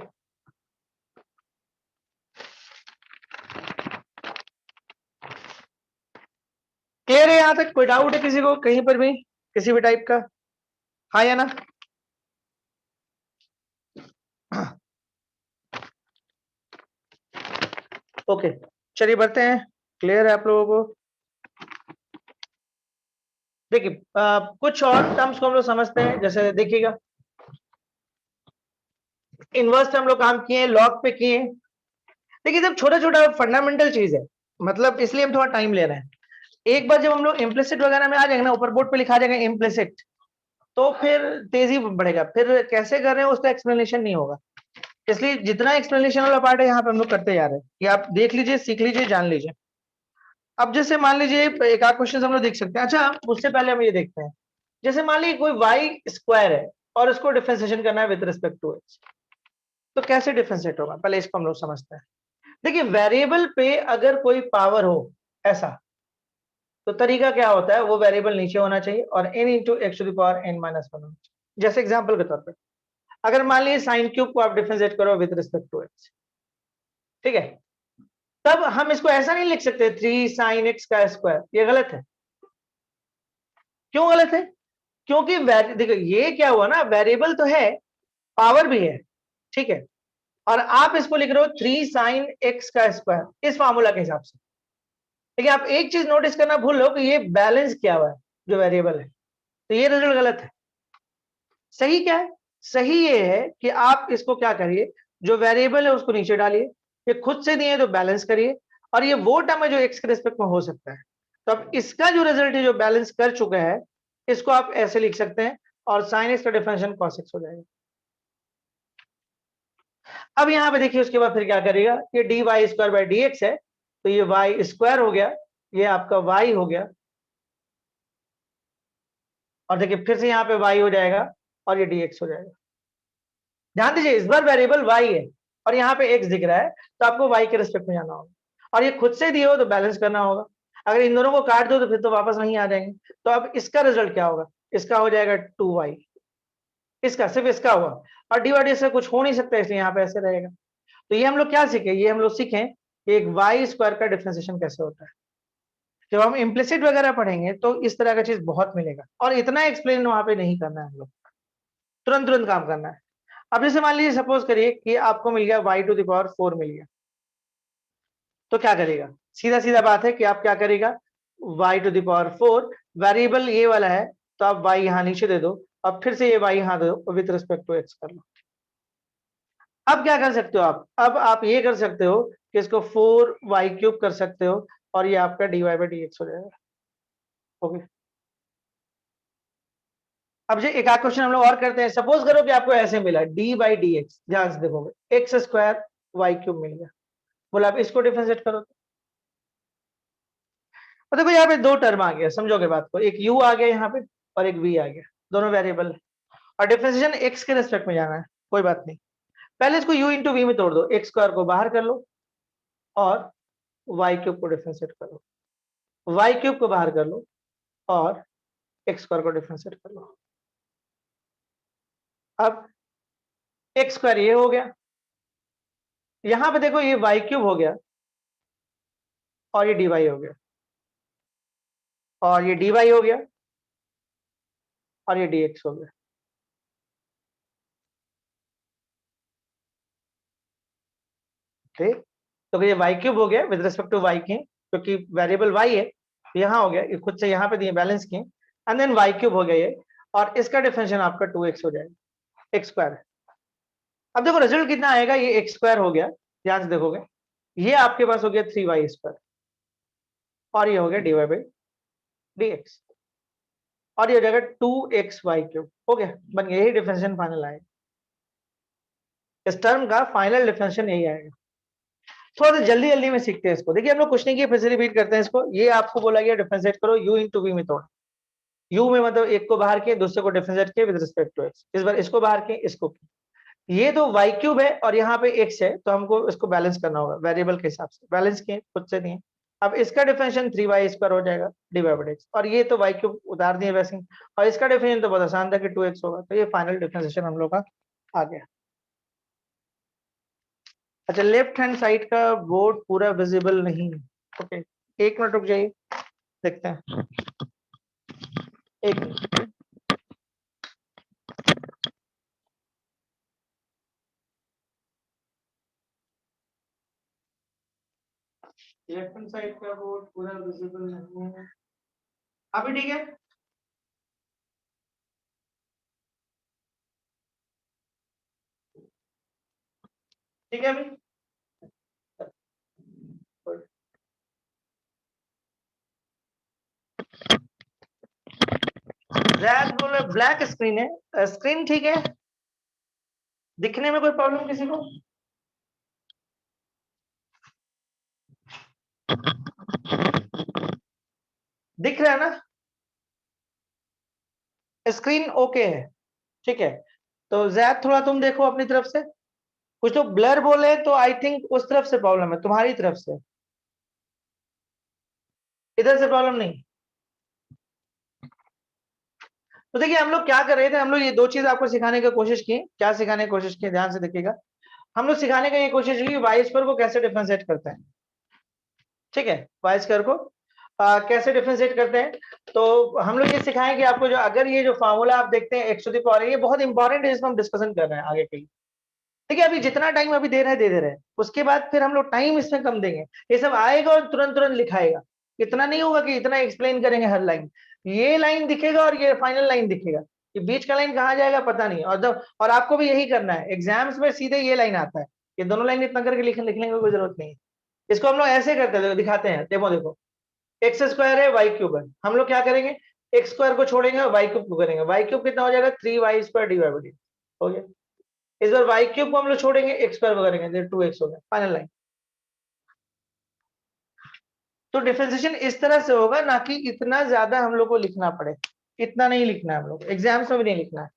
क्लियर है यहां तक, कोई डाउट है किसी को कहीं पर भी, किसी भी टाइप का, हाँ या ना। ओके चलिए बढ़ते हैं, क्लियर है आप लोगों को। देखिए कुछ और टर्म्स को हम लोग समझते हैं, जैसे देखिएगा इनवर्स हम लोग काम किए, लॉग पे किए। देखिए सब छोटा छोटा फंडामेंटल चीज है, मतलब इसलिए हम थोड़ा टाइम ले रहे हैं। एक बार जब हम लोग इम्प्लिसिट वगैरह में आ जाएंगे ना, ऊपर बोर्ड पे लिखा जाएगा इम्प्लिसिट, तो फिर तेजी बढ़ेगा, फिर कैसे कर रहे हैं उसका एक्सप्लेनेशन नहीं होगा। इसलिए जितना एक्सप्लेनेशन वाला पार्ट है यहाँ पे हम लोग करते जा रहे हैं, कि आप देख लीजिए, सीख लीजिए, जान लीजिए। अब जैसे मान लीजिए एक आध क्वेश्चन हम लोग देख सकते हैं। अच्छा उससे पहले हम ये देखते हैं, जैसे मान लीजिए कोई वाई स्क्वायर है और उसको डिफरेंशिएशन करना है विद रिस्पेक्ट टू एक्स, तो कैसे डिफरेंशिएट होगा, पहले इसको हम लोग समझते हैं। देखिए वेरिएबल पे अगर कोई पावर हो ऐसा, तो तरीका क्या होता है, वो वेरिएबल नीचे होना चाहिए और n into x to the power n minus 1 होना चाहिए। जैसे एग्जांपल के तौर पे अगर मान लीजिए साइन क्यूब को आप डिफरेंशिएट करो विद रिस्पेक्ट टू एक्स, ठीक है, तब हम इसको ऐसा नहीं लिख सकते 3 साइन एक्स का स्क्वायर, ये गलत है। क्यों गलत है, क्योंकि देखो ये क्या हुआ ना, वेरिएबल तो है, पावर भी है, ठीक है, और आप इसको लिख रहे हो 3 साइन एक्स का स्क्वायर इस फार्मूला के हिसाब से। लेकिन आप एक चीज नोटिस करना भूल लो कि ये बैलेंस किया हुआ है जो वेरिएबल है, तो ये रिजल्ट गलत है। सही क्या है, सही ये है कि आप इसको क्या करिए, जो वेरिएबल है उसको नीचे डालिए, ये खुद से दिए तो बैलेंस करिए, और ये वो टर्म है जो एक्स के रिस्पेक्ट में हो सकता है। तो अब इसका जो रिजल्ट है जो बैलेंस कर चुका है, इसको आप ऐसे लिख सकते हैं, और साइन एक्स का डिफरेंशियल कॉस एक्स हो जाएगा। अब यहाँ पे देखिए उसके बाद फिर क्या करेगा, ये d y square by d x है, तो ये वाई स्क्वायर हो गया, ये आपका वाई हो गया, और देखिए फिर से यहाँ पे वाई हो जाएगा और ये dx हो जाएगा। ध्यान दीजिए इस बार वेरिएबल y है और यहाँ पे x दिख रहा है, तो आपको y के रिस्पेक्ट में जाना होगा, और ये खुद से दिए हो तो बैलेंस करना होगा। अगर इन दोनों को काट दो तो फिर तो वापस नहीं आ जाएंगे। तो अब इसका रिजल्ट क्या होगा, इसका हो जाएगा 2y, इसका सिर्फ इसका हुआ, और डिवाइड से कुछ हो नहीं सकता, इसलिए यहाँ पे ऐसे रहेगा। तो ये हम लोग क्या सीखे, ये हम लोग सीखे कि एक वाई स्क्वायर का डिफरेंशिएशन कैसे होता है। जब हम इम्प्लिसिट वगैरह पढ़ेंगे तो इस तरह का चीज बहुत मिलेगा, और इतना एक्सप्लेन वहां पे नहीं करना है हम लोग, तुरंत तुरंत काम करना है। अब जैसे मान लीजिए सपोज करिए कि आपको मिल गया y टू द पावर 4 मिल गया, तो क्या करेगा, सीधा सीधा बात है कि आप क्या करेगा, y to the power 4 variable ये वाला है, तो आप y यहाँ नीचे दे दो, अब फिर से ये y यहाँ दे दो, विद रिस्पेक्ट टू x कर लो। अब क्या कर सकते हो आप, अब आप ये कर सकते हो कि इसको 4y³ कर सकते हो, और ये आपका dy/dx हो जाएगा। ओके, अब जो एक आध क्वेश्चन हम लोग और करते हैं। सपोज करो कि आपको ऐसे मिला d/dx, ध्यान से देखोगे x² y³ मिल गया, बोला आप इसको डिफरेंशिएट करो, तो देखो यहाँ पे दो टर्म आ गया, समझोगे बात को, एक u आ गया यहाँ पे और एक v आ गया, दोनों वेरिएबल है, और डिफरेंशिएशन x के रेस्पेक्ट में जाना है, कोई बात नहीं। पहले इसको u इंटू वी में तोड़ दो, x² को बाहर कर लो और y³ को डिफरेंशिएट करो, y³ को बाहर कर लो और x² को डिफरेंशिएट कर लो। अब x² ये हो गया, यहां पे देखो ये y³ हो गया और ये dy हो गया, और ये dy हो गया और ये dx हो गया। ठीक, तो ये y³ हो गया विद रिस्पेक्ट टू y के, क्योंकि वेरिएबल y है, तो यहाँ हो गया, ये खुद से यहाँ पे दिए बैलेंस किए, एंड देन y³ हो गया ये, और इसका डिफरेंशिएशन आपका 2x हो जाएगा, x²। अब देखो रिजल्ट कितना आएगा, ये x² हो गया, ध्यान से देखोगे, ये आपके पास हो गया 3y², और ये हो गया dy/dx, और ये हो जाएगा 2xy³ हो गया, बन गया, यही डिफरेंशिएशन फाइनल आएगा, इस टर्म का फाइनल डिफरेंशिएशन यही आएगा। थोड़ा सा जल्दी जल्दी में सीखते हैं इसको, देखिए हम लोग कुछ नहीं किया, फिर से रिपीट करते हैं इसको। ये आपको बोला गया डिफरेंशिएट करो u इंटू वी में, तोड़ u में मतलब एक को बाहर किए, दूसरे को डिफरेंशिएट किए विद रिस्पेक्ट टू x, इस बार इसको बाहर किए, इसको किए, ये तो y³ है और यहाँ पे x है, तो हमको इसको बैलेंस करना होगा वेरिएबल के हिसाब से, बैलेंस किए खुद से नहीं। अब इसका डिफरेंशिएशन 3y² हो जाएगा dy/dx, और ये तो y³ उतार दिए वैसे ही, और इसका डिफरेंशिएशन तो बहुत आसान था कि 2x होगा, तो ये फाइनल डिफरेंशिएशन हम लोग का आ गया। अच्छा, लेफ्ट हैंड साइड का बोर्ड पूरा विजिबल नहीं है, ओके, एक मिनट रुक जाइए, देखते हैं, एक मिनट। लेफ्ट हैंड साइड का बोर्ड पूरा विजिबल नहीं है, अभी ठीक है? ठीक है अभी? जैद बोले ब्लैक स्क्रीन है, स्क्रीन ठीक है, दिखने में कोई प्रॉब्लम किसी को? दिख रहा है ना, स्क्रीन ओके है, ठीक है। तो जैद थोड़ा तुम देखो अपनी तरफ से, कुछ तो ब्लर बोले, तो आई थिंक उस तरफ से प्रॉब्लम है, तुम्हारी तरफ से, इधर से प्रॉब्लम नहीं। तो देखिए हम लोग क्या कर रहे थे, हम लोग ये दो चीज आपको सिखाने की कोशिश की, क्या सिखाने की कोशिश की, ध्यान से देखिएगा। हम लोग सिखाने की ये कोशिश की वाई स्क्वायर को कैसे डिफरेंशिएट करते हैं, ठीक है, वाई स्क्वायर को कैसे डिफरेंशिएट करते हैं। तो हम लोग ये सिखाएंगे आपको, जो अगर ये जो फार्मूला आप देखते हैं x टू द पावर, ये बहुत इंपॉर्टेंट है, जिसमें हम डिस्कशन कर रहे हैं आगे के लिए। देखिए अभी जितना टाइम अभी दे रहे हैं दे रहे हैं, उसके बाद फिर हम लोग टाइम इसमें कम देंगे, ये सब आएगा और तुरंत तुरंत लिखाएगा, इतना नहीं होगा कि इतना एक्सप्लेन करेंगे हर लाइन, ये लाइन दिखेगा और ये फाइनल लाइन दिखेगा, ये बीच का लाइन कहाँ जाएगा पता नहीं, और आपको भी यही करना है, एग्जाम्स में सीधे ये लाइन आता है, ये दोनों लाइन इतना करके लिखने की कोई जरूरत नहीं है। इसको हम लोग ऐसे करते हैं, दिखाते हैं, देखो देखो, x² है y³ है, हम लोग क्या करेंगे, x² को छोड़ेंगे और y³ को करेंगे, y³ कितना हो जाएगा 3y² dy/dx हो गया, इस बार y³ को हम लोग छोड़ेंगे, x² को करेंगे, 2x हो गया, फाइनल लाइन। तो डिफरेंशिएशन इस तरह से होगा ना, कि इतना ज्यादा हम लोग को लिखना पड़े, इतना नहीं लिखना है हम लोग, एग्जाम्स में भी नहीं लिखना है,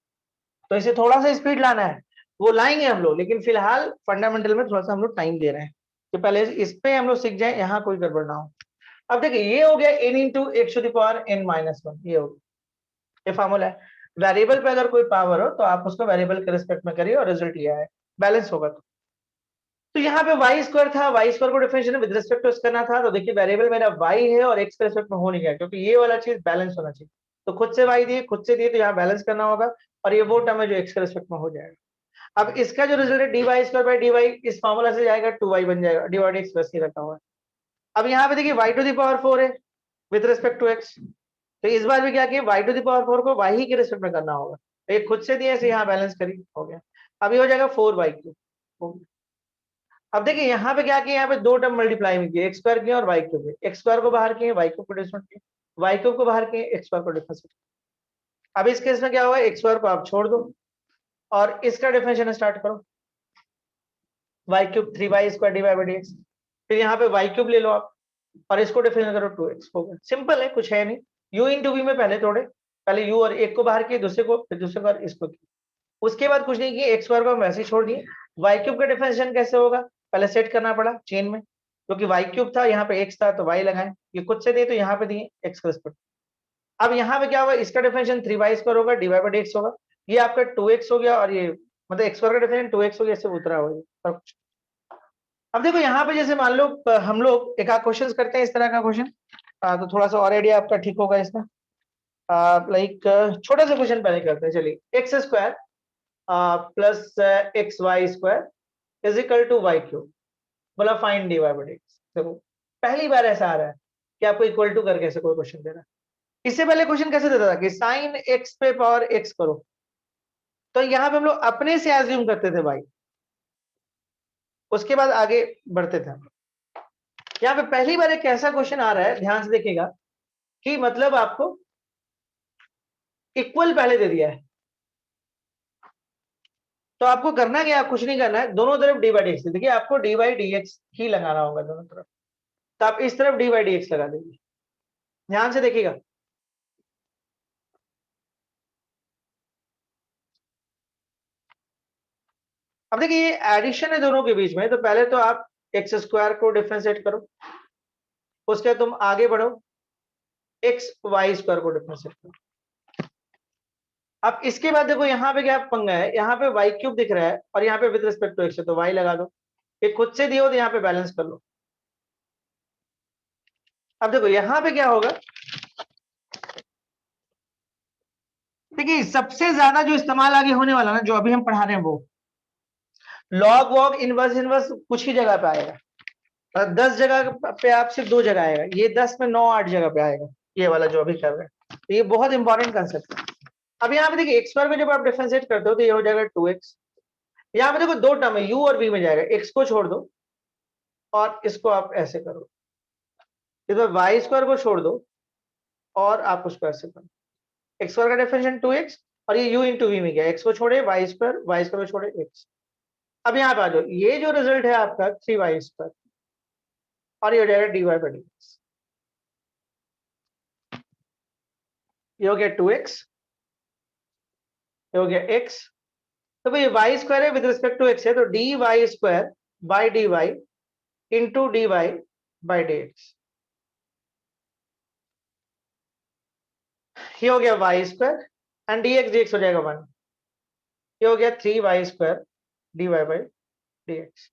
तो इसे थोड़ा सा स्पीड लाना है, वो लाएंगे हम लोग, लेकिन फिलहाल फंडामेंटल में थोड़ा सा हम लोग टाइम दे रहे हैं, कि पहले इस पे हम लोग सीख जाए, यहाँ कोई गड़बड़ ना हो। अब देखिए ये हो गया n into x to the power n-1, ये हो गया, ये फॉर्मूला है, वेरिएबल पे अगर कोई पावर हो तो आप उसको वेरिएबल के रिस्पेक्ट में करिए और रिजल्ट ये आए, बैलेंस होगा तो तो यहाँ पे वाई स्क्वायर था, वाई स्क्वायर को डिफरेंशिएट विद रिस्पेक्ट टू करना था, तो देखिए वेरिएबल मेरा वाई है और एक्स के रिस्पेक्ट में हो नहीं गया, क्योंकि ये वाला चीज बैलेंस होना चाहिए। तो खुद से वाई दिए, खुद से दिए, तो यहाँ बैलेंस करना होगा, और ये वो टर्म है जो एक्स के रिस्पेक्ट में हो जाएगा। अब इसका जो रिजल्ट है d y square by d y, इस फॉर्मूला से जाएगा 2y बन जाएगा, डी वाई एक्स प्लस रखा हुआ है। अब यहाँ पे देखिए y टू द पावर 4 है विद रिस्पेक्ट टू x, तो इस बार भी क्या किया, y टू द पावर 4 को y ही के रिस्पेक्ट में करना होगा, तो ये खुद से दिए इसे यहाँ बैलेंस करी, हो गया। अब ये हो जाएगा 4y3। अब देखिए यहाँ पे क्या किया, यहाँ पे दो टर्म मल्टीप्लाई में किए, एक्स स्क्वायर किए और वाई क्यूब, एक्स स्क्वायर को बाहर किए, वाई क्यूब को डिफरेंट किए, वाई क्यूब को बाहर किए, एक्स स्क्वायर को डिफरेंट किए। अब इस केस में क्या हुआ, एक्स स्क्वायर को आप छोड़ दो और इसका डिफरेंशिएशन स्टार्ट करो, y cube 3y square d y by d x, फिर यहाँ पे वाई क्यूब ले लो आप और इसको डिफरेंशिएट करो 2x, हो गया। सिंपल है, कुछ है नहीं। u इंटू वी में पहले तोड़े, पहले u और एक को बाहर किए, दूसरे को, फिर दूसरे को इसको किए, उसके बाद कुछ नहीं किए, एक्स स्क्वायर को हम वैसे ही छोड़ दिए। वाई क्यूब का डिफरेंशिएशन कैसे होगा, पहले सेट करना पड़ा चेन में, क्योंकि वाई क्यूब था, यहाँ पे एक्स था तो वाई लगाए, ये खुद से दिए तो यहाँ पे दिए एक्स का रिस्पेक्ट। अब यहाँ पे क्या होगा, इसका डिफरेंशिएशन 3y स्क्वायर होगा, d y by d x होगा, ये आपका 2x हो गया, और ये मतलब एक्स स्क्वायर का डिफरेंशिएशन 2x हो गया, इससे उतरा हुआ है। अब देखो यहाँ पे जैसे मान लो हम लोग एक आध क्वेश्चन करते हैं इस तरह का क्वेश्चन, तो थोड़ा सा और आइडिया आपका ठीक होगा इसमें। लाइक छोटा सा क्वेश्चन पहले करते हैं, चलिए। X square plus x y square is equal to y cube, बोला find d y by x. देखो पहली बार ऐसा आ रहा है कि आपको इक्वल टू करके ऐसे कोई क्वेश्चन दे रहा है। इससे पहले क्वेश्चन कैसे देता था कि साइन एक्स पे पावर एक्स करो, तो यहाँ पे हम लोग अपने से एज्यूम करते थे भाई, उसके बाद आगे बढ़ते थे। यहाँ पे पहली बार एक ऐसा क्वेश्चन आ रहा है, ध्यान से देखिएगा, कि मतलब आपको इक्वल पहले दे दिया है, तो आपको करना क्या, कुछ नहीं करना है, दोनों तरफ डी बाई डी एक्स, देखिए आपको डी बाई डी एक्स ही लगाना होगा दोनों तरफ, तो आप इस तरफ डी बाई डी एक्स लगा देंगे। ध्यान से देखिएगा, अब देखिए ये एडिशन है दोनों के बीच में, तो पहले तो आप एक्स स्क्वायर को डिफरेंशिएट करो, उसके तुम आगे बढ़ो, एक्स वाई स्क्वायर को डिफरेंशिएट करो। अब इसके बाद देखो यहाँ पे क्या पंगा है, यहाँ पे वाई क्यूब दिख रहा है और यहाँ पे विद रिस्पेक्ट टू एक्स है, तो वाई लगा दो, ये खुद से दिए हो तो यहाँ पे बैलेंस कर लो। अब देखो यहाँ पे क्या होगा, देखिए सबसे ज्यादा जो इस्तेमाल आगे होने वाला ना, जो अभी हम पढ़ा रहे हैं, वो लॉग वॉग इनवर्स इनवर्स कुछ ही जगह पे आएगा, 10 जगह पे आप सिर्फ 2 जगह आएगा, ये 10 में 9 8 जगह पे आएगा, ये वाला जो अभी कर रहे हैं, तो ये बहुत इंपॉर्टेंट कंसेप्ट है। अब यहाँ पे देखिए एक्स स्क्वायर में जब आप डिफरेंशिएट करते हो तो ये हो जाएगा 2x, यहाँ पे देखो दो टर्म है, u और v में जाएगा, x को छोड़ दो और इसको आप ऐसे करो, इधर वाई स्क्वायर को छोड़ दो और आप उसको ऐसे करो, एक्स स्क्वायर का डिफरेंशिएशन 2x, और ये u इंटू वी में गया, x को छोड़े वाई स्क्वायर को छोड़े x। अब यहाँ पे आ जाओ, ये जो रिजल्ट है आपका 3y स्क्वायर, और ये हो जाएगा d y by d x, ये हो गया 2x, ये हो गया x, तो भाई वाई स्क्वायर है विद रिस्पेक्ट टू एक्स है, तो d y square by d y into d y by d x, ये हो गया y square and d x हो जाएगा 1, ये हो गया 3y square d y by d x.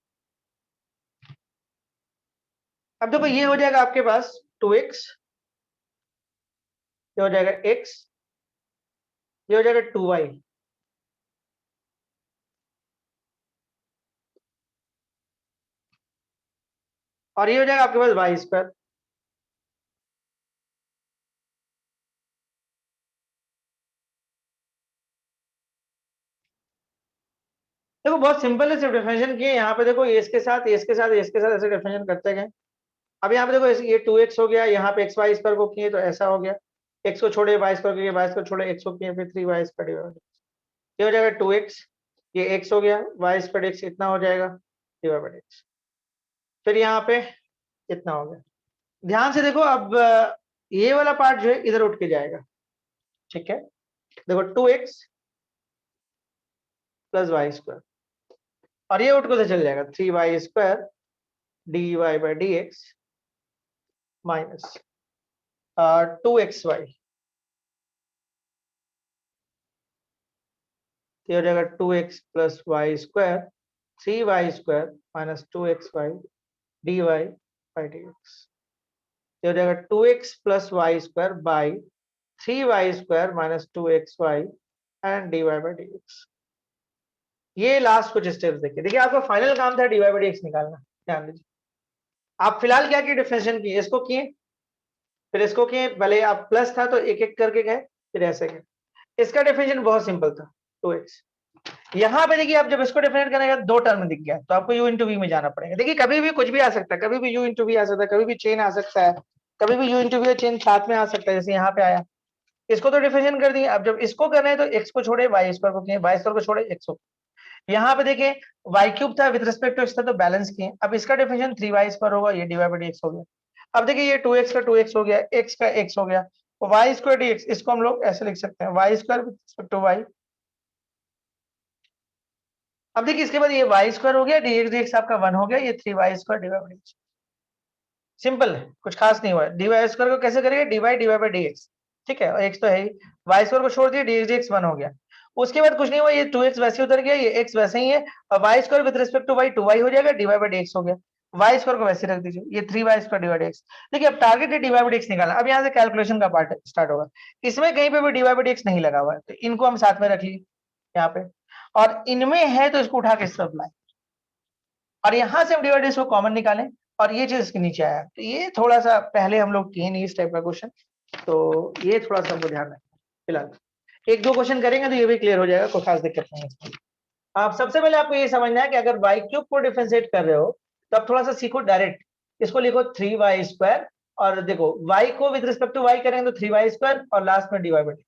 अब देखो ये हो जाएगा आपके पास 2x, ये हो जाएगा x, ये हो जाएगा 2y, और ये हो जाएगा आपके पास वाई स्क्वायर। देखो बहुत सिंपल है, सिर्फ डिफरेंशिएशन किए, यहाँ पे देखो इसके साथ इसके साथ इसके साथ ऐसे डिफरेंशिएशन करते गए। अब यहाँ पे देखो ये 2x हो गया, यहाँ पे एक्स वाई स्क्वायर को किए तो ऐसा हो गया, x को छोड़े वाई स्क्वायर किए, वाई स्क्वायर छोड़े x को किए, फिर 3y स्क्वायर डिवाइड, ये हो जाएगा 2x, ये x हो गया, वाई स्क्वायर x इतना हो जाएगा डिवाइड बाई x, फिर यहाँ पे इतना हो गया। ध्यान से देखो, अब ये वाला पार्ट जो है इधर उठ के जाएगा, ठीक है, देखो 2x प्लस वाई स्क्वायर, और ये उठ के चल जाएगा 3y square d y by d x minus 2xy, ये हो जाएगा 2x plus y square 3y² minus 2xy dy by dx। ये हो जाएगा 2x plus y² by 3y² minus 2xy and dy by dx। ये लास्ट कुछ steps देखिए आपका फाइनल काम था dy बाई dx निकालना। ध्यान दीजिए आप फिलहाल क्या किए, डिफरेंशिएशन किए, इसको किए फिर इसको किए, भले आप प्लस था तो एक एक करके गए फिर ऐसे गए। इसका डिफरेंशिएशन बहुत सिंपल था 2x। यहाँ पे देखिए आप जब इसको डिफरेंशिएट करेंगे दो टर्म दिख गया तो आपको u इंटू वी में जाना पड़ेगा। देखिए कभी भी कुछ भी आ सकता है, कभी भी u इंटू वी आ सकता है, कभी भी चेन आ सकता है, कभी भी u इंटू वी चेन साथ में आ सकता है, जैसे यहाँ पे आया। इसको तो डिफरेंशिएट कर दिए, अब जब इसको करना है तो x को छोड़े y² को किए, y² को छोड़े x को। यहाँ पे देखिए y³ था विद रिस्पेक्ट टू x था तो बैलेंस किए। अब इसका डिफरेंशिएशन 3y² होगा, ये dy बाई dx हो गया। अब देखिए ये 2x का 2x हो गया, x का x हो गया, तो y² dx इसको हम लोग ऐसे लिख सकते हैं y² with respect to y। अब देखिए इसके बाद ये y² हो गया, dx dx आपका 1 हो गया, ये 3y² dy by dx। Simple है, कुछ खास नहीं हुआ। dy² को कैसे करेंगे, dy बाई dx, ठीक है, x तो है ही, y² को छोड़ दिया, dx dx 1 हो गया। उसके बाद कुछ नहीं हुआ, ये 2x वैसे उतर गया, ये x वैसे ही है, और y² with respect to y 2y हो जाएगा, dy बाई dx हो गया। y² को वैसे रख दीजिए, ये 3y² dy बाई dx। देखिए अब टारगेट है dy बाई dx निकालना। अब यहाँ से कैलकुलेशन का पार्ट स्टार्ट होगा। इसमें कहीं पे भी dy बाई dx नहीं लगा हुआ है तो इनको हम साथ में रख लिए यहाँ पे, और इनमें है तो इसको उठा के इस तरफ लाए, और यहां से हम dy बाई dx को कॉमन निकालें, और ये चीज इसके नीचे आया। तो ये थोड़ा सा पहले हम लोग किए नहीं इस टाइप का क्वेश्चन, तो ये थोड़ा सा हमको ध्यान रखना। फिलहाल एक दो क्वेश्चन करेंगे तो ये भी क्लियर हो जाएगा, कोई खास दिक्कत नहीं है इसमें। आप सबसे पहले आपको ये समझना है कि अगर y³ को डिफरेंशिएट कर रहे हो तो आप थोड़ा सा सीखो डायरेक्ट। इसको लिखो 3y², और देखो y को विद रिस्पेक्ट टू y करेंगे तो 3y² और लास्ट में dy बाई dx।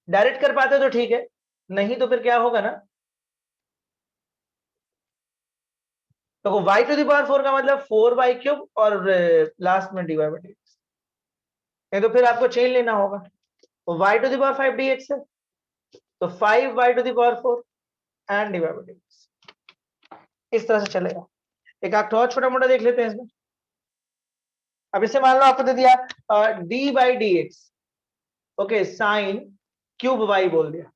डायरेक्ट कर पाते हो तो ठीक है, नहीं तो फिर क्या होगा ना, तो y⁴ का मतलब 4y³ और लास्ट में dy बाई dx। नहीं तो फिर आपको चेन लेना होगा, तो y⁵ dx है तो 5y⁴ and dy by dx। इस तरह से चलेगा। एक आध और छोटा मोटा देख लेते हैं इसमें। अब इसे मान लो आपको दे दिया d by dx, okay, sine cube y बोल दिया,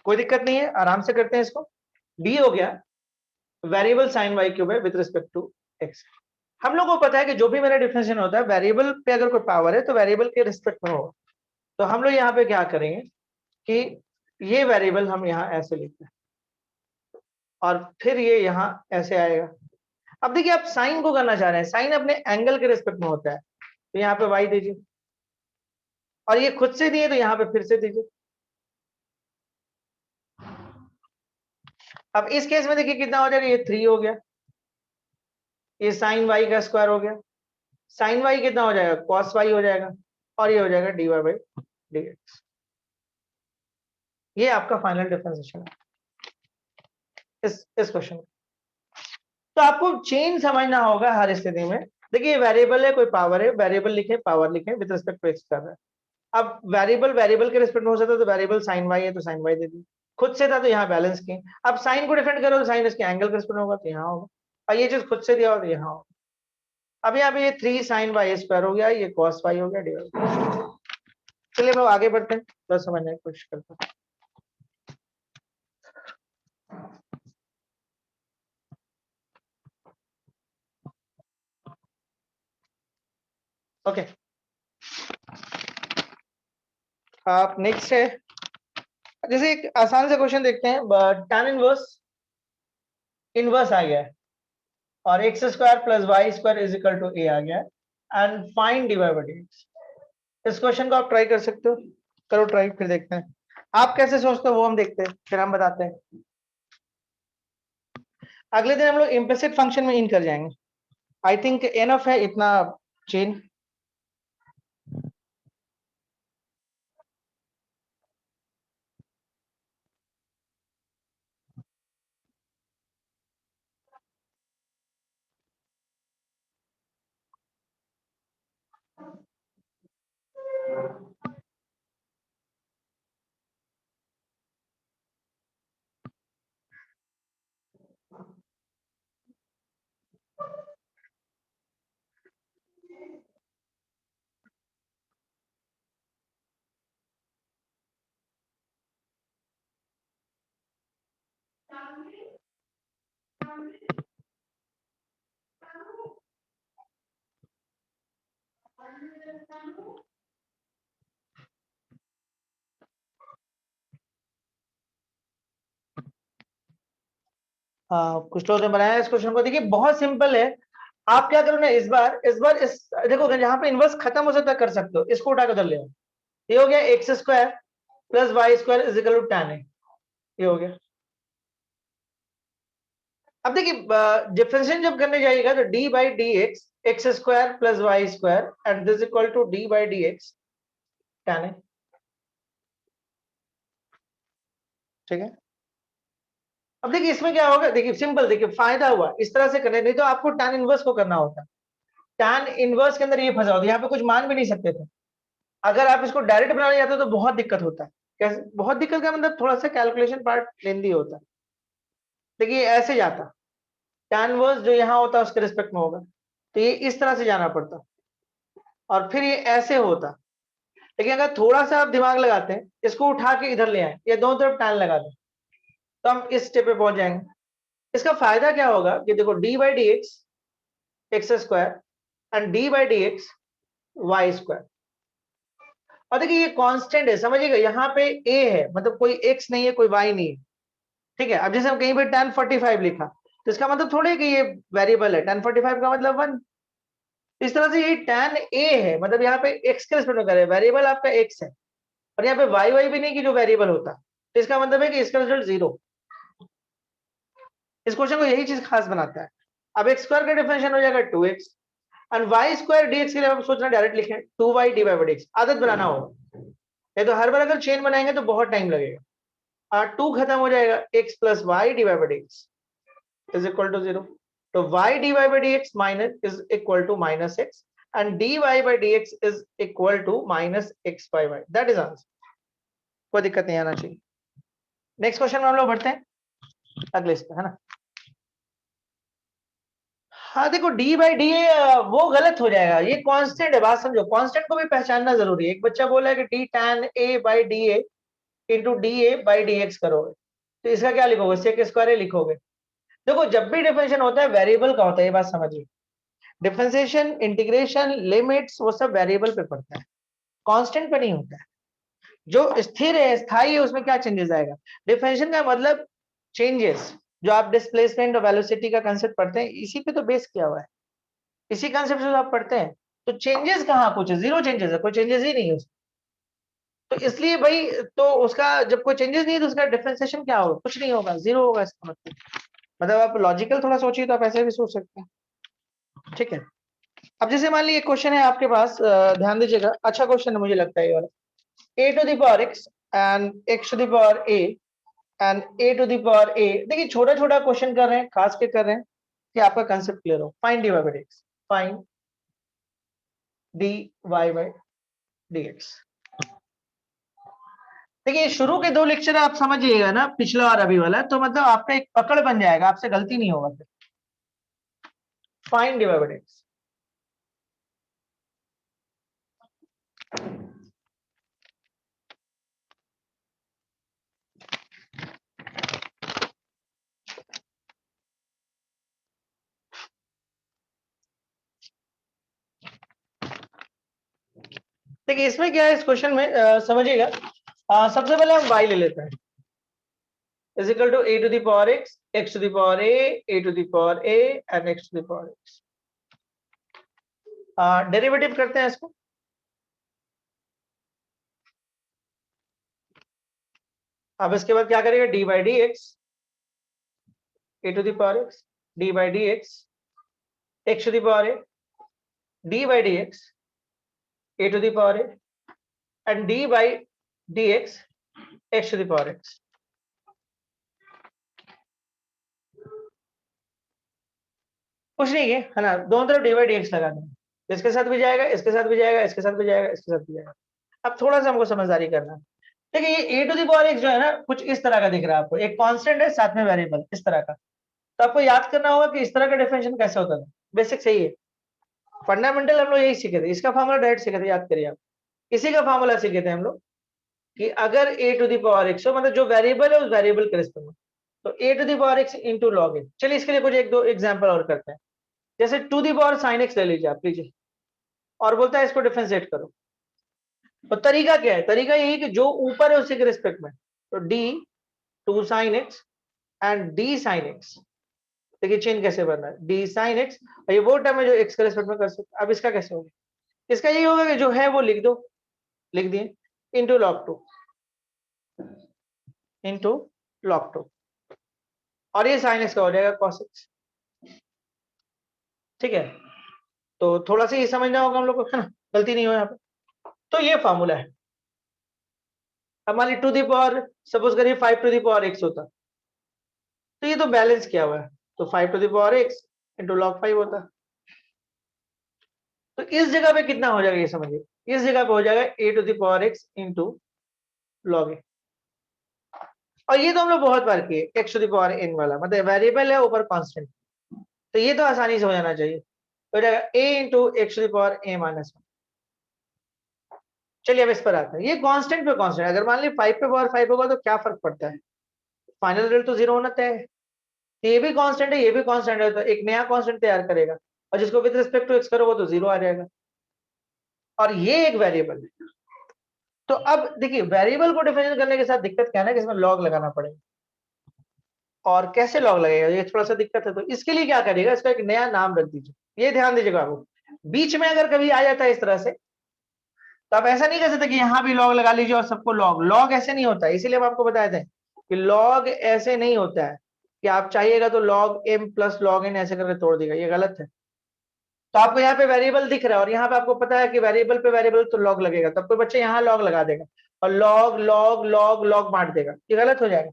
कोई दिक्कत नहीं है, आराम से करते हैं इसको। d हो गया वेरिएबल साइन y³ है विद रिस्पेक्ट टू x। हम लोग को पता है कि जो भी मेरा डिफरेंशिएशन होता है वेरिएबल पे अगर कोई पावर है तो वेरिएबल के रिस्पेक्ट में होगा। तो हम लोग यहाँ पे क्या करेंगे कि ये वेरिएबल हम यहाँ ऐसे लिखते हैं और फिर ये यहाँ ऐसे आएगा। अब देखिए आप साइन को करना चाह रहे हैं, साइन अपने एंगल के रिस्पेक्ट में होता है, तो यहाँ पे y दीजिए, और ये खुद से दिए तो यहाँ पे फिर से दीजिए। अब इस केस में देखिए कितना हो जाएगा, ये 3 हो गया, ये साइन y का स्क्वायर हो गया, साइन y कितना हो जाएगा, cos y हो जाएगा, और ये हो जाएगा dy बाई dx। ये आपका फाइनल डिफरेंशिएशन है इस क्वेश्चन में। तो आपको चेन समझना होगा हर स्थिति में। देखिए वेरिएबल है, कोई पावर है, वेरिएबल लिखे पावर लिखे विद रिस्पेक्ट टू एक्स कर रहा है। अब वेरिएबल वेरिएबल के रिस्पेक्ट में हो सकता है, तो वेरिएबल साइन वाई है तो साइन वाई दे दी, खुद से था तो यहाँ बैलेंस किए। अब साइन को डिफरेंट करो तो साइन इसके एंगल के रिस्पेक्ट में होगा तो यहाँ होगा, और ये चीज खुद से दिया हो तो यहाँ होगा। अब यहाँ पे ये 3 साइन वाई स्क्वायर हो गया, ये कॉस वाई हो गया डिवाइड। चलिए अब आगे बढ़ते हैं, तो समझने की कोशिश करते हैं। ओके, आप नेक्स्ट है, जैसे एक आसान से क्वेश्चन देखते हैं। tan इनवर्स इनवर्स आ गया है, और x² plus y² is equal to a आ गया है, and find dy by dx। इस क्वेश्चन को आप ट्राई कर सकते हो, करो ट्राई, फिर देखते हैं आप कैसे सोचते हो, वो हम देखते हैं, फिर हम बताते हैं। अगले दिन हम लोग इम्प्लिसिट फंक्शन में इन कर जाएंगे। आई थिंक एनफ है इतना चेन। कुछ लोगों ने बनाया इस क्वेश्चन को, देखिए बहुत सिंपल है। आप क्या करो ना, इस देखो जहां पे इनवर्स खत्म हो सकता है कर सकते हो, इसको उठा के उधर ले आओ। ये हो गया x square plus y square is equal to tan है, ये हो गया। अब देखिए डिफरेंशिएशन जब करने जाइएगा तो d by d x square plus y square and this equal to d by d x tan है, ठीक है। अब देखिए इसमें क्या होगा, देखिए सिंपल, देखिए फायदा हुआ इस तरह से करने, नहीं तो आपको tan इनवर्स को करना होता। tan इनवर्स के अंदर ये फंसा होता, यहाँ पे कुछ मान भी नहीं सकते थे। अगर आप इसको डायरेक्ट बनाने जाते हो तो बहुत दिक्कत होता है। कैसे बहुत दिक्कत का मतलब, थोड़ा सा कैलकुलेशन पार्ट लेंदी होता है। देखिए ऐसे जाता, tan इनवर्स जो यहाँ होता है उसके रिस्पेक्ट में होगा, तो ये इस तरह से जाना पड़ता और फिर ये ऐसे होता। लेकिन अगर थोड़ा सा आप दिमाग लगाते हैं, इसको उठा के इधर ले आए, ये दोनों तरफ tan लगा दें, तो हम इस स्टेप पे पहुंच जाएंगे। इसका फायदा क्या होगा कि देखो d by d x square and d by d x y square. और देखिए ये कांस्टेंट है, समझिएगा यहाँ पे a है, मतलब कोई x नहीं है कोई y नहीं है, ठीक है। अब जैसे हम कहीं पे tan 45 लिखा, तो इसका मतलब थोड़े कि ये वेरिएबल है, tan 45 का मतलब 1। इस तरह से ये tan a है, मतलब यहाँ पे x के रिस्पेक्ट में कर रहे हैं, वेरिएबल आपका x है, और यहाँ पे y भी नहीं कि जो वेरिएबल होता, तो इसका मतलब है कि इसका रिजल्ट 0। इस क्वेश्चन को यही चीज खास बनाता है। अब एक्स स्क्वायर का डिफरेंशियल हो जाएगा 2x and Y square dx के लिए हम सोच रहे हैं डायरेक्ट लिखें 2y D by d x. आदत बनाना होगा, ये तो हर बार अगर चेन बनाएंगे तो बहुत टाइम लगेगा। और 2 खत्म हो जाएगा, x plus y d by d x is equal to 0। तो y d by d x minus is equal to minus x and d y by d x is equal to minus x by y. That is answer, कोई दिक्कत नहीं आना चाहिए। Next question में हम लोग बढ़ते हैं अगले इस पे, है ना। हाँ देखो डी बाई डी वो गलत हो जाएगा, ये कांस्टेंट है, बात समझो, कांस्टेंट को भी पहचानना जरूरी है। एक बच्चा बोला है कि D tan A by D A into D A by d x करोगे, तो इसका क्या लिखोगे, सेक स्क्वायर लिखोगे। देखो जब भी डिफरेंशिएशन होता है वेरिएबल का होता है, ये बात समझिए। डिफरेंशिएशन, इंटीग्रेशन, लिमिट्स वो सब वेरिएबल पे पड़ता है, कांस्टेंट पे नहीं होता है। जो स्थिर है स्थायी है उसमें क्या चेंजेस आएगा। डिफरेंशिएशन का मतलब चेंजेस, जो आप डिस्प्लेसमेंट और वेलोसिटी का कंसेप्ट पढ़ते हैं इसी पे तो बेस किया हुआ है, इसी कंसेप्ट से आप पढ़ते हैं। तो चेंजेस कहाँ, कुछ जीरो चेंजेस है, कोई चेंजेस ही नहीं है उसमें। तो इसलिए भाई, तो उसका जब कोई चेंजेस नहीं है तो उसका डिफरेंशिएशन क्या होगा, कुछ नहीं होगा, जीरो होगा इसका मतलब आप लॉजिकल थोड़ा सोचिए तो आप ऐसे भी सोच सकते हैं, ठीक है। अब जैसे मान लीजिए क्वेश्चन है आपके पास, ध्यान दीजिएगा, अच्छा क्वेश्चन है मुझे लगता है ये वाला। a to the power x and x to the power a and a to the power a। देखिए छोटा छोटा क्वेश्चन कर रहे हैं, खास के कर रहे हैं कि आपका कंसेप्ट क्लियर हो। Find dy by dx, find dy by dx। देखिए शुरू के 2 लेक्चर आप समझिएगा ना, पिछला और अभी वाला, तो मतलब आपका एक पकड़ बन जाएगा, आपसे गलती नहीं होगा फिर। Find dy by dx। देखिए इसमें क्या है, इस क्वेश्चन में समझिएगा, सबसे पहले हम y ले लेते हैं, is equal to a to the power x, x to the power a to the power a and x to the power x। Derivative करते हैं इसको। अब इसके बाद क्या करेगा, d by d x a to the power x, d by d x to the power a, d by d x a to the power a and d by d x to the power x. कुछ नहीं है ना, दोनों तरफ D by d x लगा देंगे, इसके साथ भी जाएगा, इसके साथ भी जाएगा, इसके साथ भी जाएगा, इसके साथ भी जाएगा। अब थोड़ा सा हमको समझदारी करना है। देखिए ये ए टू द पावर एक्स जो है ना, कुछ इस तरह का दिख रहा है आपको, एक कांस्टेंट है साथ में वेरिएबल इस तरह का। तो आपको याद करना होगा कि इस तरह का डिफरेंशिएशन कैसे होता था, बेसिक सही है, फंडामेंटल हम लोग यही सीखे थे। इसका फार्मूला डायरेक्ट सीखे थे, याद करिए आप, इसी का फार्मूला सीखे थे हम लोग कि अगर ए टू द पावर एक्स हो, मतलब जो वेरिएबल है उस वेरिएबल के रिस्पेक्ट में, तो a to the power x into log a. चलिए इसके लिए कुछ एक दो एग्जाम्पल और करते हैं। जैसे to the power sine x ले लीजिए आप, लीजिए, और बोलता है इसको डिफरेंशिएट करो। तो तरीका क्या है? तरीका यही कि जो ऊपर है उसी के रिस्पेक्ट में, तो d to sine x and d sine x. देखिए चेंज कैसे बनना है, d साइन एक्स, ये वो टर्म है जो x के रिस्पेक्ट में कर सकते। अब इसका कैसे होगा? इसका यही होगा कि जो है वो लिख दो, लिख दिए, into log to, into log to, और ये साइन एक्स का हो जाएगा कॉस एक्स। ठीक है, तो थोड़ा सा ये समझना होगा हम लोग को, है ना, गलती नहीं हो यहाँ पे। तो ये फॉर्मूला है। अब मान ली टू दी पावर, सपोज करिए 5 टू दी पावर एक्स होता, तो ये तो बैलेंस किया हुआ है, तो 5 to the power x into log 5 होता। तो इस जगह पे कितना हो जाएगा ये समझिए, इस जगह पे हो जाएगा a to the power x into log a. और ये तो हम लोग बहुत बार किए, x to the power n वाला, मतलब वेरिएबल है ऊपर कांस्टेंट, तो ये तो आसानी से हो जाना चाहिए। तो हो जाएगा a into x to the power a minus 1। चलिए अब इस पर आते हैं, ये कांस्टेंट पे कांस्टेंट, अगर मान ली 5 पे पावर 5 होगा तो क्या फर्क पड़ता है, फाइनल रिजल्ट तो 0 होना तय है। ये भी कांस्टेंट है, ये भी कांस्टेंट है, तो एक नया कांस्टेंट तैयार करेगा, और जिसको विद रिस्पेक्ट टू एक्स करोगे तो 0 आ जाएगा, और ये एक वेरिएबल है। तो अब देखिए वेरिएबल को डिफाइन करने के साथ दिक्कत क्या है ना, कि इसमें लॉग लगाना पड़ेगा, और कैसे लॉग लगेगा ये थोड़ा सा दिक्कत है। तो इसके लिए क्या करिएगा, इसका एक नया नाम रख दीजिए। ये ध्यान दीजिएगा आपको, बीच में अगर कभी आ जाता है इस तरह से, तो आप ऐसा नहीं कर सकते कि यहाँ भी लॉग लगा लीजिए और सबको लॉग, लॉग ऐसे नहीं होता है। इसीलिए हम आपको बताए थे कि लॉग ऐसे नहीं होता है कि आप चाहिएगा तो log m plus log n ऐसे करके तोड़ देगा, ये गलत है। तो आपको यहाँ पे वेरिएबल दिख रहा है, और यहाँ पे आपको पता है कि वेरिएबल पे वेरिएबल तो लॉग लगेगा, तब कोई बच्चे यहाँ लॉग लगा देगा और लॉग लॉग लॉग लॉग बांट देगा, ये गलत हो जाएगा।